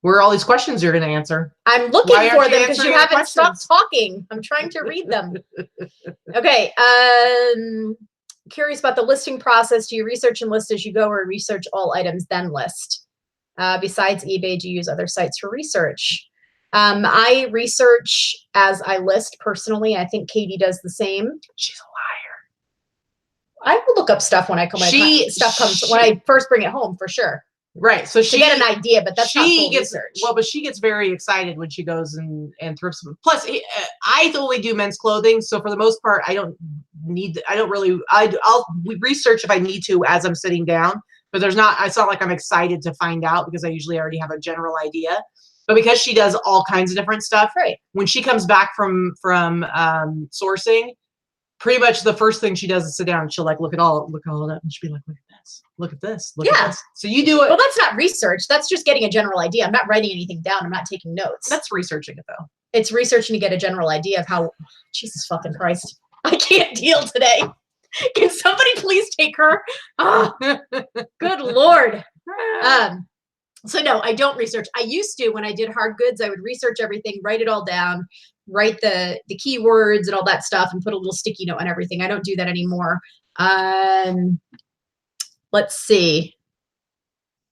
Speaker 2: Where are all these questions you're going to answer?
Speaker 1: I'm looking for them because you haven't stopped talking. I'm trying to read them. Okay. Curious about the listing process. Do you research and list as you go, or research all items then list? Besides eBay, do you use other sites for research? I research as I list personally. I think Katie does the same.
Speaker 2: She's a liar.
Speaker 1: I will look up stuff when I come. When I first bring it home, for sure.
Speaker 2: Right. So she
Speaker 1: get an idea, but that's not full research.
Speaker 2: Well, but she gets very excited when she goes and thrifts. Plus, I only do men's clothing, so for the most part, I'll research if I need to as I'm sitting down. But it's not like I'm excited to find out, because I usually already have a general idea. But because she does all kinds of different stuff,
Speaker 1: right? When
Speaker 2: she comes back from sourcing, pretty much the first thing she does is sit down and she'll like look at all of that, and she'll be like, look at this, look at this, look at this. So you do it.
Speaker 1: Well, that's not research. That's just getting a general idea. I'm not writing anything down. I'm not taking notes.
Speaker 2: That's researching it, though.
Speaker 1: It's researching to get a general idea of how. Jesus fucking Christ! I can't deal today. Can somebody please take her? Oh, good Lord. So no, I don't research. I used to, when I did hard goods, I would research everything, write it all down, write the keywords and all that stuff, and put a little sticky note on everything. I don't do that anymore. Let's see.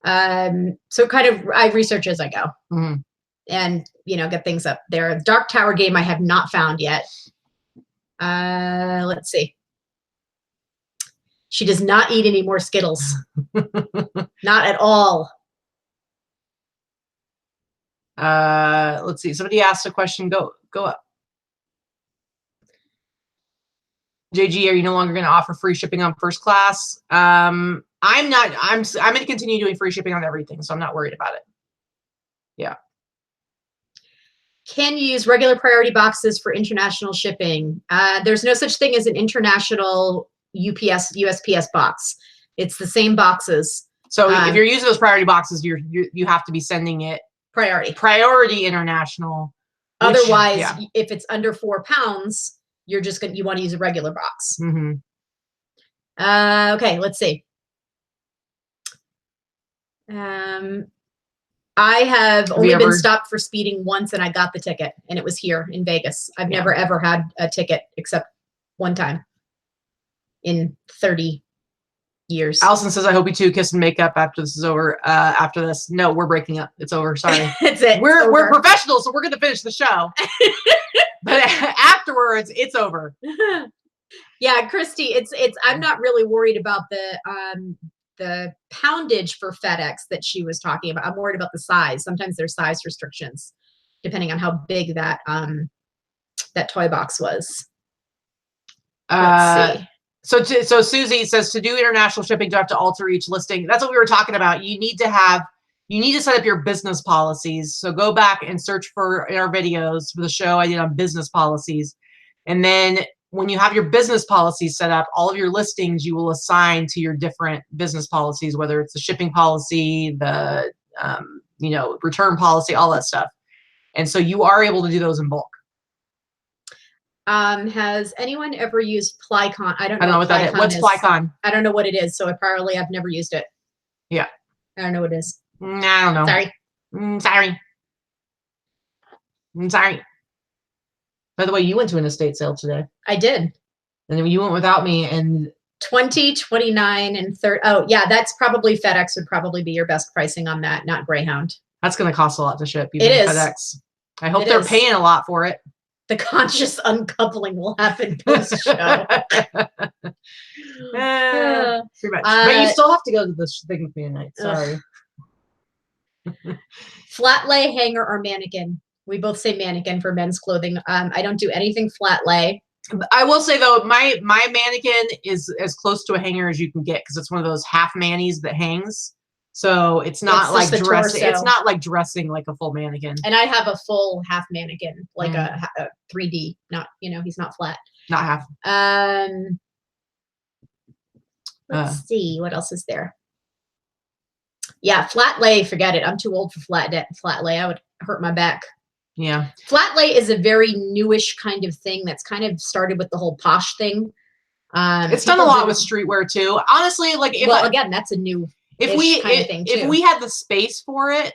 Speaker 1: So kind of, I research as I go, and get things up there. Dark Tower game I have not found yet. Let's see. She does not eat any more Skittles. Not at all.
Speaker 2: Let's see. Somebody asked a question. Go up. JG, are you no longer going to offer free shipping on first class? I'm not. I'm going to continue doing free shipping on everything, so I'm not worried about it. Yeah.
Speaker 1: Can you use regular priority boxes for international shipping? There's no such thing as an international USPS box. It's the same boxes.
Speaker 2: So if you're using those priority boxes, you have to be sending it priority international.
Speaker 1: Otherwise, if it's under 4 pounds, you want to use a regular box. Okay, let's see. I have only been stopped for speeding once, and I got the ticket, and it was here in Vegas. I've never ever had a ticket except one time in 30 years.
Speaker 2: Allison says, I hope you two kiss and make up after this is over. After this. No, we're breaking up. It's over. Sorry.
Speaker 1: That's it.
Speaker 2: We're professionals, so we're going to finish the show. But afterwards, it's over.
Speaker 1: Yeah, Christy, I'm not really worried about the poundage for FedEx that she was talking about. I'm worried about the size. Sometimes there's size restrictions depending on how big that toy box was. Let's see.
Speaker 2: So Susie says, to do international shipping, do you have to alter each listing? That's what we were talking about. You need to set up your business policies. So go back and search in our videos for the show I did on business policies. And then when you have your business policies set up, all of your listings you will assign to your different business policies, whether it's the shipping policy, the return policy, all that stuff. And so you are able to do those in bulk.
Speaker 1: Has anyone ever used Flycon? I don't
Speaker 2: know what that is. What's Flycon?
Speaker 1: I don't know what it is, so I've never used it.
Speaker 2: Yeah.
Speaker 1: I don't know what it is.
Speaker 2: I don't know.
Speaker 1: Sorry.
Speaker 2: Sorry. By the way, you went to an estate sale today.
Speaker 1: I did.
Speaker 2: And then you went without me, and
Speaker 1: 20, 29, and 30. Oh, yeah, that's probably FedEx would probably be your best pricing on that, not Greyhound.
Speaker 2: That's going to cost a lot to ship.
Speaker 1: It is.
Speaker 2: FedEx. I hope they're paying a lot for it.
Speaker 1: The conscious uncoupling will happen post-show.
Speaker 2: Pretty much. But you still have to go to this thing with me tonight. Sorry.
Speaker 1: Flat lay, hanger, or mannequin? We both say mannequin for men's clothing. I don't do anything flat lay.
Speaker 2: I will say, though, my mannequin is as close to a hanger as you can get, because it's one of those half manis that hangs. So it's not like dressing. It's not like dressing like a full mannequin.
Speaker 1: And I have a full half mannequin, like a 3D. Not, he's not flat.
Speaker 2: Not half.
Speaker 1: Let's see what else is there. Yeah, flat lay. Forget it. I'm too old for flat lay. I would hurt my back.
Speaker 2: Yeah.
Speaker 1: Flat lay is a very newish kind of thing that's kind of started with the whole posh thing.
Speaker 2: It's done a lot with streetwear too. Honestly, like
Speaker 1: again, that's a new
Speaker 2: if we had the space for it,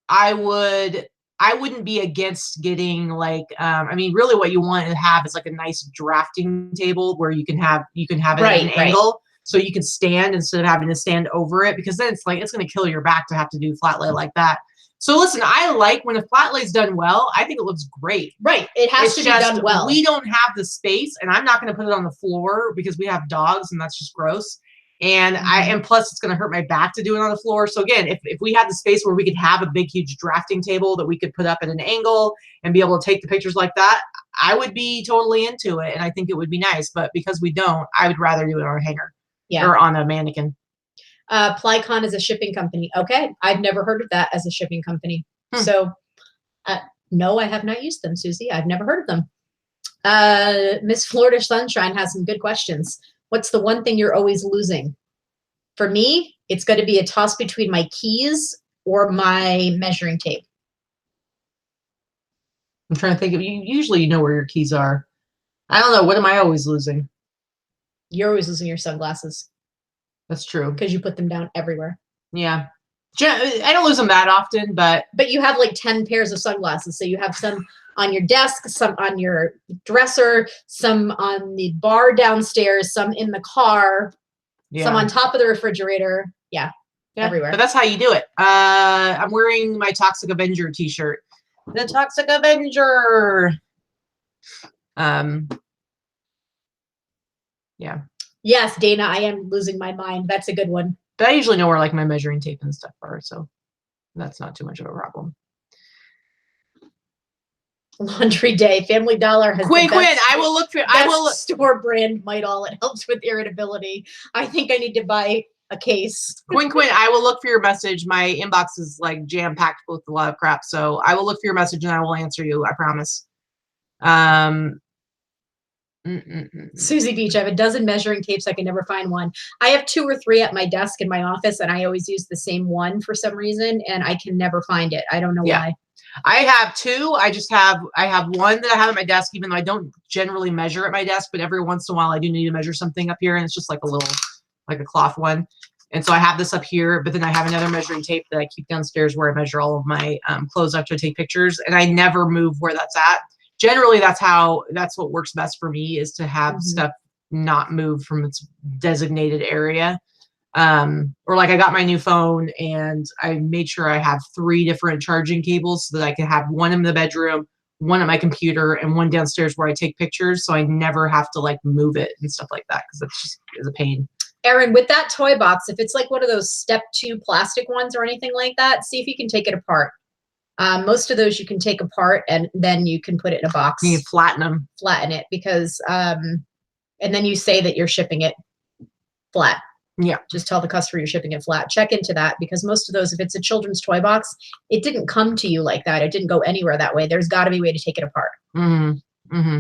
Speaker 2: I wouldn't be against getting like I mean really what you want to have is like a nice drafting table where you can have it at an angle so you can stand instead of having to stand over it, because then it's like it's going to kill your back to have to do flat lay like that. So listen, I like when a flat lay's done well, I think it looks great.
Speaker 1: Right. It has to be done well.
Speaker 2: We don't have the space, and I'm not going to put it on the floor because we have dogs and that's just gross. And and plus it's going to hurt my back to do it on the floor. So again, if we had the space where we could have a big, huge drafting table that we could put up at an angle and be able to take the pictures like that, I would be totally into it. And I think it would be nice, but because we don't, I would rather do it on a hanger or on a mannequin.
Speaker 1: Plycon is a shipping company. Okay. I've never heard of that as a shipping company. So no, I have not used them, Susie. I've never heard of them. Miss Florida Sunshine has some good questions. What's the one thing you're always losing? For me, it's going to be a toss between my keys or my measuring tape.
Speaker 2: I'm trying to think of you. Usually you know where your keys are. I don't know. What am I always losing?
Speaker 1: You're always losing your sunglasses.
Speaker 2: That's true.
Speaker 1: Because you put them down everywhere.
Speaker 2: Yeah. I don't lose them that often, but
Speaker 1: you have like 10 pairs of sunglasses. So you have some on your desk, some on your dresser, some on the bar downstairs, some in the car, some on top of the refrigerator. Yeah, everywhere.
Speaker 2: But that's how you do it. I'm wearing my Toxic Avenger t-shirt. The Toxic Avenger. Yeah.
Speaker 1: Yes, Dana, I am losing my mind. That's a good one.
Speaker 2: But I usually know where like my measuring tape and stuff are, so that's not too much of a problem.
Speaker 1: Laundry Day. Family Dollar has
Speaker 2: Quinn, I will look for
Speaker 1: store brand might all. It helps with irritability. I think I need to buy a case.
Speaker 2: Quinn, I will look for your message. My inbox is like jam-packed with a lot of crap, so I will look for your message and I will answer you, I promise.
Speaker 1: Susie Beach, I have a dozen measuring tapes. I can never find one. I have 2 or 3 at my desk in my office, and I always use the same one for some reason, and I can never find it. I don't know why.
Speaker 2: I have 2. I have one that I have at my desk, even though I don't generally measure at my desk, but every once in a while I do need to measure something up here, and it's just like a little, like a cloth one. And so I have this up here, but then I have another measuring tape that I keep downstairs where I measure all of my clothes after I take pictures, and I never move where that's at. Generally, that's what works best for me, is to have stuff not move from its designated area. Or like I got my new phone and I made sure I have 3 different charging cables so that I can have one in the bedroom, one at my computer, and one downstairs where I take pictures. So I never have to like move it and stuff like that, because that's just is a pain.
Speaker 1: Erin, with that toy box, if it's like one of those step 2 plastic ones or anything like that, see if you can take it apart. Most of those you can take apart and then you can put it in a box.
Speaker 2: You can flatten them.
Speaker 1: Flatten it, because, and then you say that you're shipping it flat.
Speaker 2: Yeah. Just
Speaker 1: tell the customer you're shipping it flat. Check into that, because most of those, if it's a children's toy box, it didn't come to you like that. It didn't go anywhere that way. There's got to be a way to take it apart. And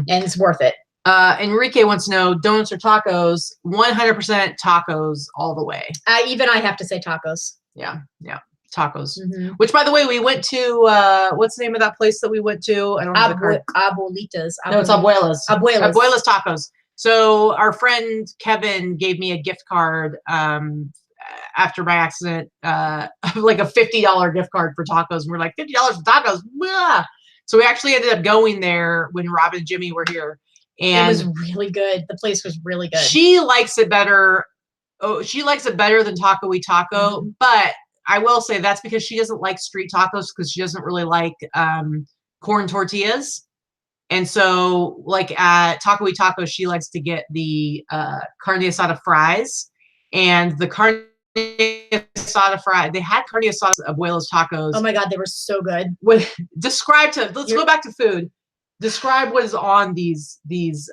Speaker 1: it's worth it.
Speaker 2: Enrique wants to know, donuts or tacos? 100% tacos all the way.
Speaker 1: Even I have to say tacos.
Speaker 2: Yeah. Tacos. Which, by the way, we went to, what's the name of that place that we went to? I don't know.
Speaker 1: Abuelitas.
Speaker 2: No, it's Abuelas.
Speaker 1: Abuelas
Speaker 2: Tacos. So our friend Kevin gave me a gift card after my accident, like a $50 gift card for tacos. And we're like, $50 for tacos? Blah! So we actually ended up going there when Rob and Jimmy were here. And
Speaker 1: it was really good. The place was really good.
Speaker 2: She likes it better. Oh, she likes it better than Taco y Taco, but I will say that's because she doesn't like street tacos, because she doesn't really like corn tortillas. And so like at Taco y Taco, she likes to get the carne asada fries, and the carne asada fry. They had carne asada Abuelos tacos.
Speaker 1: Oh my God, they were so good.
Speaker 2: Let's go back to food. Describe what is on these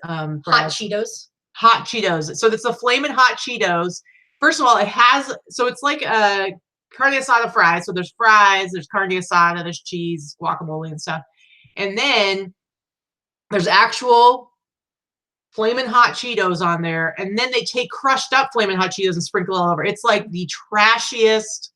Speaker 1: hot Cheetos.
Speaker 2: Hot Cheetos. So it's the flaming hot Cheetos. First of all, it's like a carne asada fries. So there's fries, there's carne asada, there's cheese, guacamole and stuff. And then there's actual flaming hot Cheetos on there. And then they take crushed up flaming hot Cheetos and sprinkle all over. It's like the trashiest,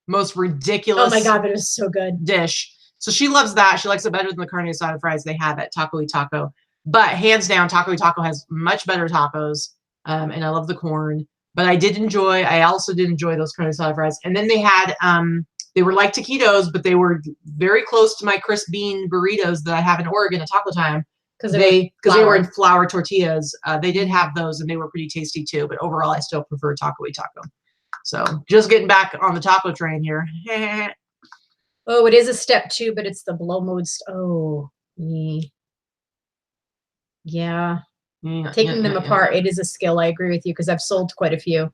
Speaker 2: most ridiculous.
Speaker 1: Oh my God, but it was so good.
Speaker 2: Dish. So she loves that. She likes it better than the carne asada fries they have at Taco y Taco. But hands down, Taco y Taco has much better tacos. And I love the corn. But I also did enjoy those carne asada fries. And then they had, they were like taquitos, but they were very close to my crisp bean burritos that I have in Oregon at Taco Time. Because they were in flour tortillas. They did have those, and they were pretty tasty too. But overall, I still prefer Taco y Taco. So just getting back on the taco train here.
Speaker 1: Oh, it is a step 2, but it's the blow mode. Yeah. Taking them apart, it is a skill. I agree with you because I've sold quite a few.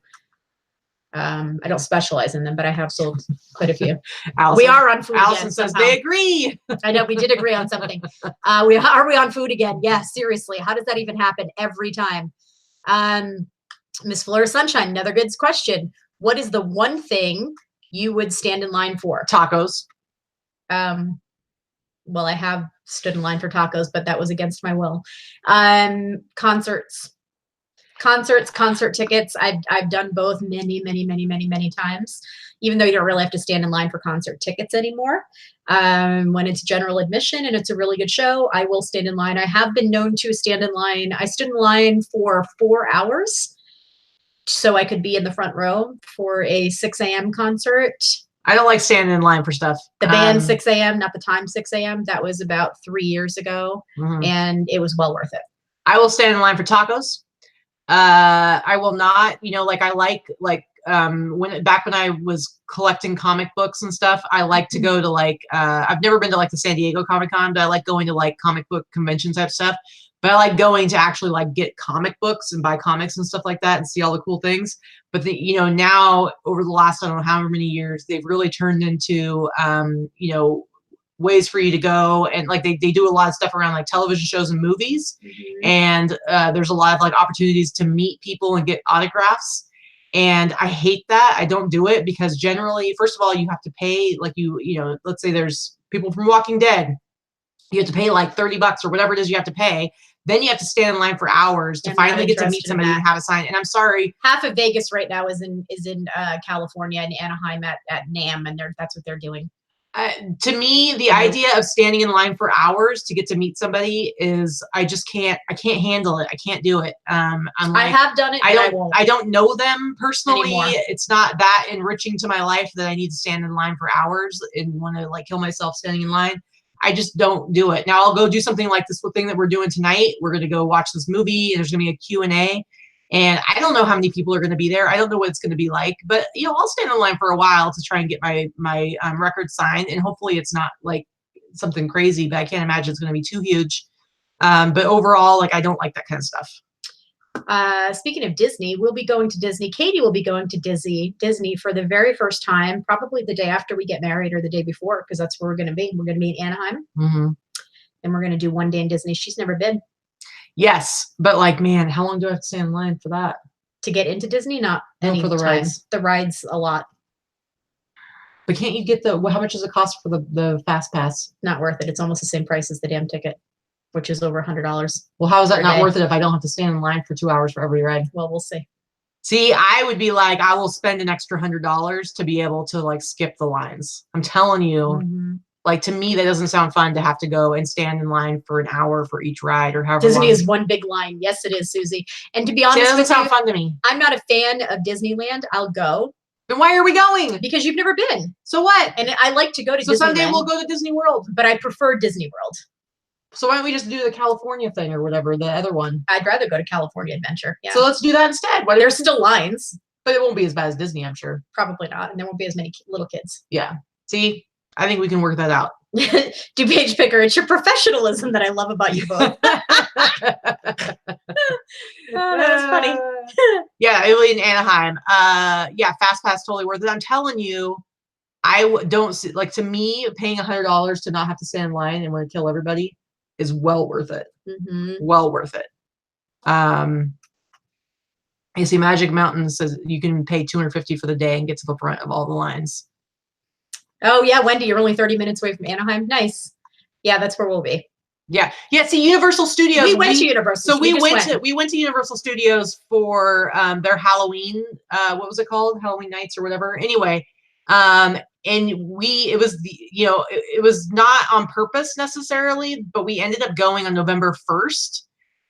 Speaker 1: I don't specialize in them, but I have sold quite a few.
Speaker 2: Allison,
Speaker 1: we are on food.
Speaker 2: Allison
Speaker 1: again,
Speaker 2: says
Speaker 1: somehow.
Speaker 2: they agree.
Speaker 1: I know we did agree on something. Are we on food again? Yeah, seriously. How does that even happen every time? Miss Fleur Sunshine, another good question. What is the one thing you would stand in line for?
Speaker 2: Tacos.
Speaker 1: Well, I have stood in line for tacos, but that was against my will. Concerts, concert tickets. I've done both many times, even though you don't really have to stand in line for concert tickets anymore. When it's general admission and it's a really good show, I will stand in line. I have been known to stand in line. I stood in line for 4 hours so I could be in the front row for a 6 a.m. concert.
Speaker 2: I don't like standing in line for stuff.
Speaker 1: The band 6 a.m., not the time 6 a.m. That was about 3 years ago, and it was well worth it.
Speaker 2: I will stand in line for tacos. I will not, like I like back when I was collecting comic books and stuff, I like to go to I've never been to the San Diego Comic-Con, but I like going to comic book convention type stuff. But I like going to actually get comic books and buy comics and stuff like that and see all the cool things. But now over the last, I don't know how many years, they've really turned into, ways for you to go. And they do a lot of stuff around television shows and movies. And there's a lot of opportunities to meet people and get autographs. And I hate that. I don't do it because generally, first of all, you have to pay let's say there's people from Walking Dead. You have to pay $30 or whatever it is you have to pay. Then you have to stand in line for hours to finally get to meet somebody and have a sign. And I'm sorry.
Speaker 1: Half of Vegas right now is in California and Anaheim at NAMM, and that's what they're doing.
Speaker 2: To me, the idea of standing in line for hours to get to meet somebody is I can't handle it. I can't do it.
Speaker 1: I have done it.
Speaker 2: I don't know them personally.
Speaker 1: Anymore.
Speaker 2: It's not that enriching to my life that I need to stand in line for hours and want to kill myself standing in line. I just don't do it. Now I'll go do something like this thing that we're doing tonight. We're going to go watch this movie and there's going to be a Q&A. And I don't know how many people are going to be there. I don't know what it's going to be like, but I'll stand in line for a while to try and get my record signed. And hopefully it's not something crazy, but I can't imagine it's going to be too huge. But overall, I don't like that kind of stuff.
Speaker 1: Speaking of Disney, we'll be going to Disney. Katie will be going to Disney for the very first time, probably the day after we get married or the day before, because that's where we're going to be. We're going to be in Anaheim, and we're going to do one day in Disney. She's never been.
Speaker 2: Yes, but man, how long do I have to stand in line for that?
Speaker 1: To get into Disney? Not any
Speaker 2: for the
Speaker 1: time.
Speaker 2: rides.
Speaker 1: The rides a lot.
Speaker 2: But can't you get how much does it cost for the fast pass?
Speaker 1: Not worth it. It's almost the same price as the damn ticket, which is over $100.
Speaker 2: Well, how is that not worth it if I don't have to stand in line for 2 hours for every ride?
Speaker 1: Well, we'll see.
Speaker 2: See, I would be I will spend an extra $100 to be able to skip the lines. I'm telling you, to me, that doesn't sound fun to have to go and stand in line for an hour for each ride or however
Speaker 1: Disney
Speaker 2: long.
Speaker 1: is one big line. Yes, it is, Susie. And to be honest,
Speaker 2: it doesn't sound fun to me.
Speaker 1: I'm not a fan of Disneyland. I'll go.
Speaker 2: Then why are we going?
Speaker 1: Because you've never been.
Speaker 2: So what?
Speaker 1: And I like to go to Disneyland.
Speaker 2: So someday we'll go to Disney World.
Speaker 1: But I prefer Disney World.
Speaker 2: So why don't we just do the California thing or whatever, the other one?
Speaker 1: I'd rather go to California Adventure. Yeah.
Speaker 2: So let's do that instead.
Speaker 1: There's still lines.
Speaker 2: But it won't be as bad as Disney, I'm sure.
Speaker 1: Probably not. And there won't be as many little kids.
Speaker 2: Yeah. See, I think we can work that out.
Speaker 1: Do Page Picker. It's your professionalism that I love about you both. Oh, that was funny.
Speaker 2: Yeah, it was in Anaheim. Yeah, Fast Pass totally worth it. I'm telling you, I don't see, to me, paying $100 to not have to stand in line and want to kill everybody is well worth it. Well worth it. You see, Magic Mountain says you can pay $250 for the day and get to the front of all the lines.
Speaker 1: Oh yeah, Wendy, you're only 30 minutes away from Anaheim. Nice. Yeah, that's where we'll be.
Speaker 2: Yeah. See, Universal Studios.
Speaker 1: We went to Universal.
Speaker 2: So we went to Universal Studios for their Halloween. What was it called? Halloween Nights or whatever. Anyway, And it was it was not on purpose necessarily, but we ended up going on November 1st.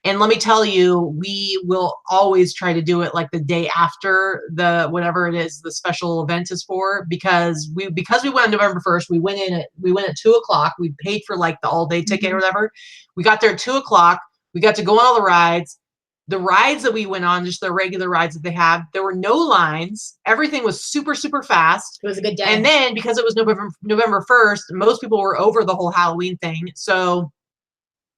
Speaker 2: And let me tell you, we will always try to do it like the day after the whatever it is the special event is for, because we went on November 1st. We went at 2:00. We paid for like the all day ticket or whatever. We got there at 2:00. We got to go on all the rides. The rides that we went on, just the regular rides that they have, there were no lines. Everything was super, super fast.
Speaker 1: It was a good day.
Speaker 2: And then because it was November 1st, most people were over the whole Halloween thing. So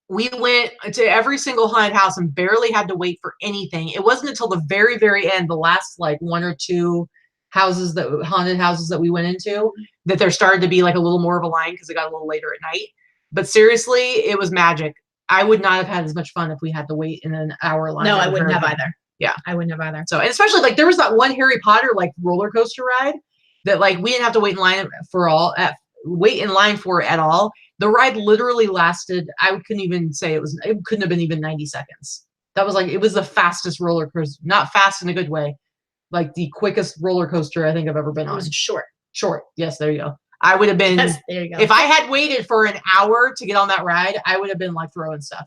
Speaker 2: we went to every single haunted house and barely had to wait for anything. It wasn't until the very, very end, the last like 1 or 2 haunted houses that we went into, that there started to be like a little more of a line because it got a little later at night. But seriously, it was magic. I would not have had as much fun if we had to wait in an hour line.
Speaker 1: No, I wouldn't have either.
Speaker 2: Yeah,
Speaker 1: I wouldn't have either.
Speaker 2: So, and especially like there was that one Harry Potter like roller coaster ride that like we didn't have to wait in line for at all. The ride literally lasted, I couldn't even say it couldn't have been even 90 seconds. That was like, it was the fastest roller coaster, not fast in a good way, like the quickest roller coaster I think I've ever been on.
Speaker 1: It was short.
Speaker 2: Short. Yes, there you go. I would have been,
Speaker 1: yes, there you go.
Speaker 2: If I had waited for an hour to get on that ride, I would have been like throwing stuff.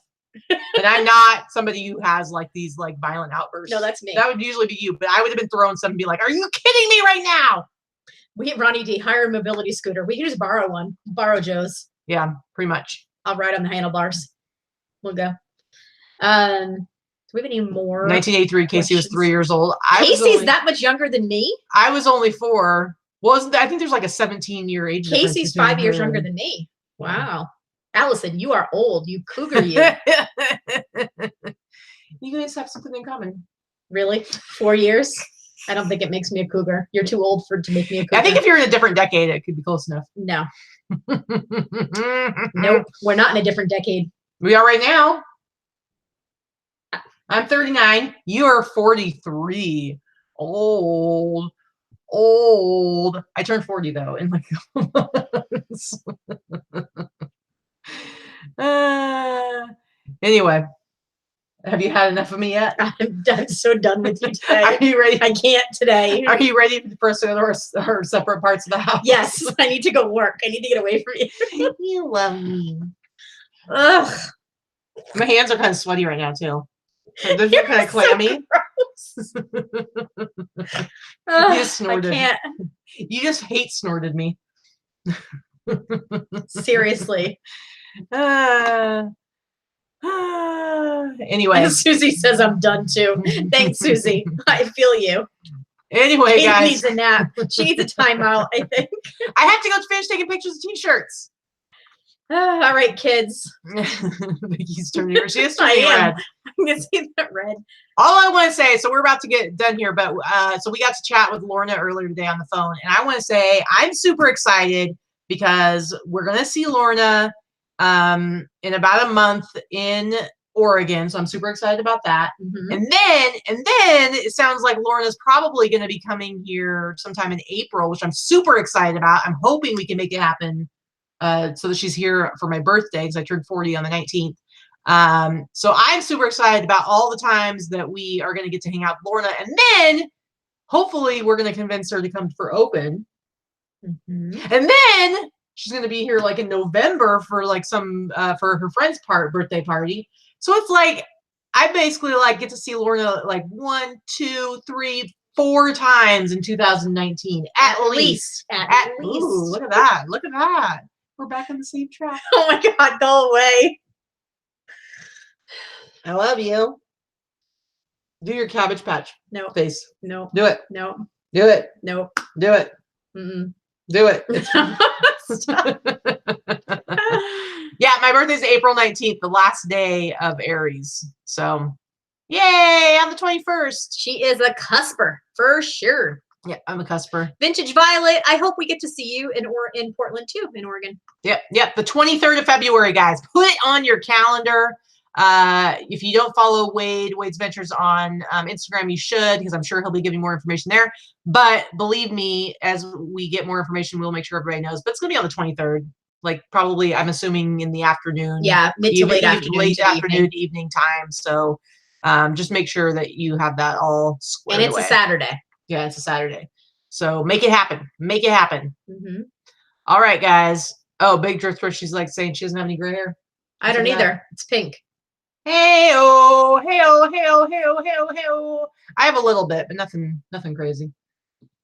Speaker 2: And I'm not somebody who has like these like violent outbursts.
Speaker 1: No, that's me.
Speaker 2: That would usually be you, but I would have been throwing stuff and be like, are you kidding me right now?
Speaker 1: We have Ronnie D, hire a mobility scooter. We can just borrow one. Borrow Joe's.
Speaker 2: Yeah, pretty much.
Speaker 1: I'll ride on the handlebars. We'll go. Do we have any more?
Speaker 2: 1983, Casey was 3 years old.
Speaker 1: Casey's that much younger than me?
Speaker 2: I was only 4. Well, I think there's like a 17-year age difference.
Speaker 1: Casey's 5 years younger than me. Wow. Allison, you are old. You cougar you.
Speaker 2: You guys have something in common.
Speaker 1: Really? 4 years? I don't think it makes me a cougar. You're too old to make me a cougar.
Speaker 2: I think if you're in a different decade, it could be close enough.
Speaker 1: No. Nope. We're not in a different decade.
Speaker 2: We are right now. I'm 39. You are 43. Old. I turned 40 though in like anyway, have you had enough of me yet?
Speaker 1: I'm so done with you today.
Speaker 2: Are you ready?
Speaker 1: I can't today.
Speaker 2: Are you ready for us to go to our separate parts of the house?
Speaker 1: Yes, I need to go work. I need to get away from you.
Speaker 2: You love me. Ugh. My hands are kind of sweaty right now too. They're kind of clammy.
Speaker 1: So
Speaker 2: you just snorted.
Speaker 1: I can't.
Speaker 2: You just hate snorted me.
Speaker 1: Seriously.
Speaker 2: Anyway.
Speaker 1: Susie says I'm done too. Thanks, Susie. I feel you.
Speaker 2: Anyway,
Speaker 1: Kate
Speaker 2: guys.
Speaker 1: needs a nap. She needs a timeout, I think.
Speaker 2: I have to go finish taking pictures of t-shirts.
Speaker 1: All right, kids.
Speaker 2: Vicky's turning her. She is turning
Speaker 1: am.
Speaker 2: red.
Speaker 1: I'm going to see that red.
Speaker 2: All I want to say, so we're about to get done here, but so we got to chat with Lorna earlier today on the phone, and I want to say I'm super excited because we're going to see Lorna in about a month in Oregon, so I'm super excited about that.
Speaker 1: Mm-hmm.
Speaker 2: And then it sounds like Lorna's probably going to be coming here sometime in April, which I'm super excited about. I'm hoping we can make it happen so that she's here for my birthday because I turned 40 on the 19th. So I'm super excited about all the times that we are going to get to hang out with Lorna, and then hopefully we're going to convince her to come for open.
Speaker 1: Mm-hmm.
Speaker 2: And then she's going to be here like in November for like some for her friend's birthday party. So it's like I basically like get to see Lorna like 1, 2, 3, 4 times in 2019 at least.
Speaker 1: At least.
Speaker 2: Ooh, look at that! Look at that! We're back on the same track.
Speaker 1: Oh my God! Go away.
Speaker 2: I love you. Do your Cabbage Patch
Speaker 1: No
Speaker 2: face.
Speaker 1: No.
Speaker 2: Do it.
Speaker 1: No.
Speaker 2: Do it.
Speaker 1: No.
Speaker 2: Do it.
Speaker 1: Mm-mm.
Speaker 2: Do it. Yeah, my birthday's April 19th, the last day of Aries. So, yay, on the 21st.
Speaker 1: She is a cusper for sure.
Speaker 2: Yeah, I'm a cusper.
Speaker 1: Vintage Violet, I hope we get to see you in Portland too, in Oregon.
Speaker 2: Yep. The 23rd of February, guys. Put it on your calendar. If you don't follow Wade's Ventures on Instagram, you should, because I'm sure he'll be giving more information there. But believe me, as we get more information, we'll make sure everybody knows. But it's going to be on the 23rd. Like probably, I'm assuming in the afternoon.
Speaker 1: Yeah, mid to late afternoon.
Speaker 2: Late afternoon, evening time. So just make sure that you have that all squared
Speaker 1: away. And it's a Saturday.
Speaker 2: Yeah, it's a Saturday. So make it happen. Make it happen.
Speaker 1: Mm-hmm.
Speaker 2: All right, guys. Oh, Big Drift, she's like saying she doesn't have any gray hair.
Speaker 1: I don't either. It's pink.
Speaker 2: Hey-oh, hey-oh, hey-oh, hey-oh, hey-oh, hey-oh. I have a little bit, but nothing crazy.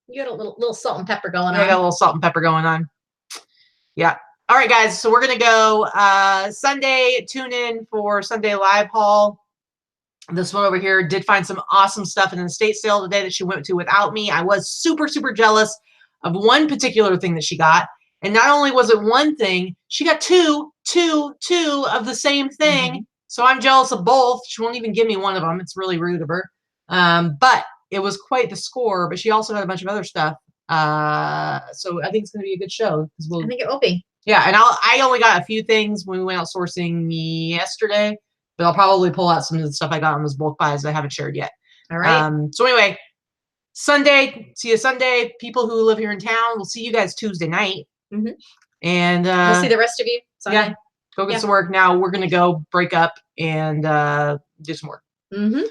Speaker 1: You got a little salt and pepper going on.
Speaker 2: I got a little salt and pepper going on. Yeah. All right, guys. So we're going to go Sunday. Tune in for Sunday live haul. This one over here did find some awesome stuff in the estate sale today that she went to without me. I was super, super jealous of one particular thing that she got. And not only was it one thing, she got two of the same thing. Mm-hmm. So I'm jealous of both. She won't even give me one of them. It's really rude of her. But it was quite the score. But she also had a bunch of other stuff. So I think it's going to be a good show.
Speaker 1: I think it will be.
Speaker 2: Yeah, and I only got a few things when we went out sourcing yesterday. But I'll probably pull out some of the stuff I got on those bulk buys I haven't shared yet.
Speaker 1: All right.
Speaker 2: So anyway, Sunday. See you Sunday. People who live here in town, we'll see you guys Tuesday night.
Speaker 1: Mm-hmm.
Speaker 2: And
Speaker 1: we'll see the rest of you Sunday.
Speaker 2: Yeah, go get some work. Now we're going to go break up and do some work.
Speaker 1: Mm-hmm.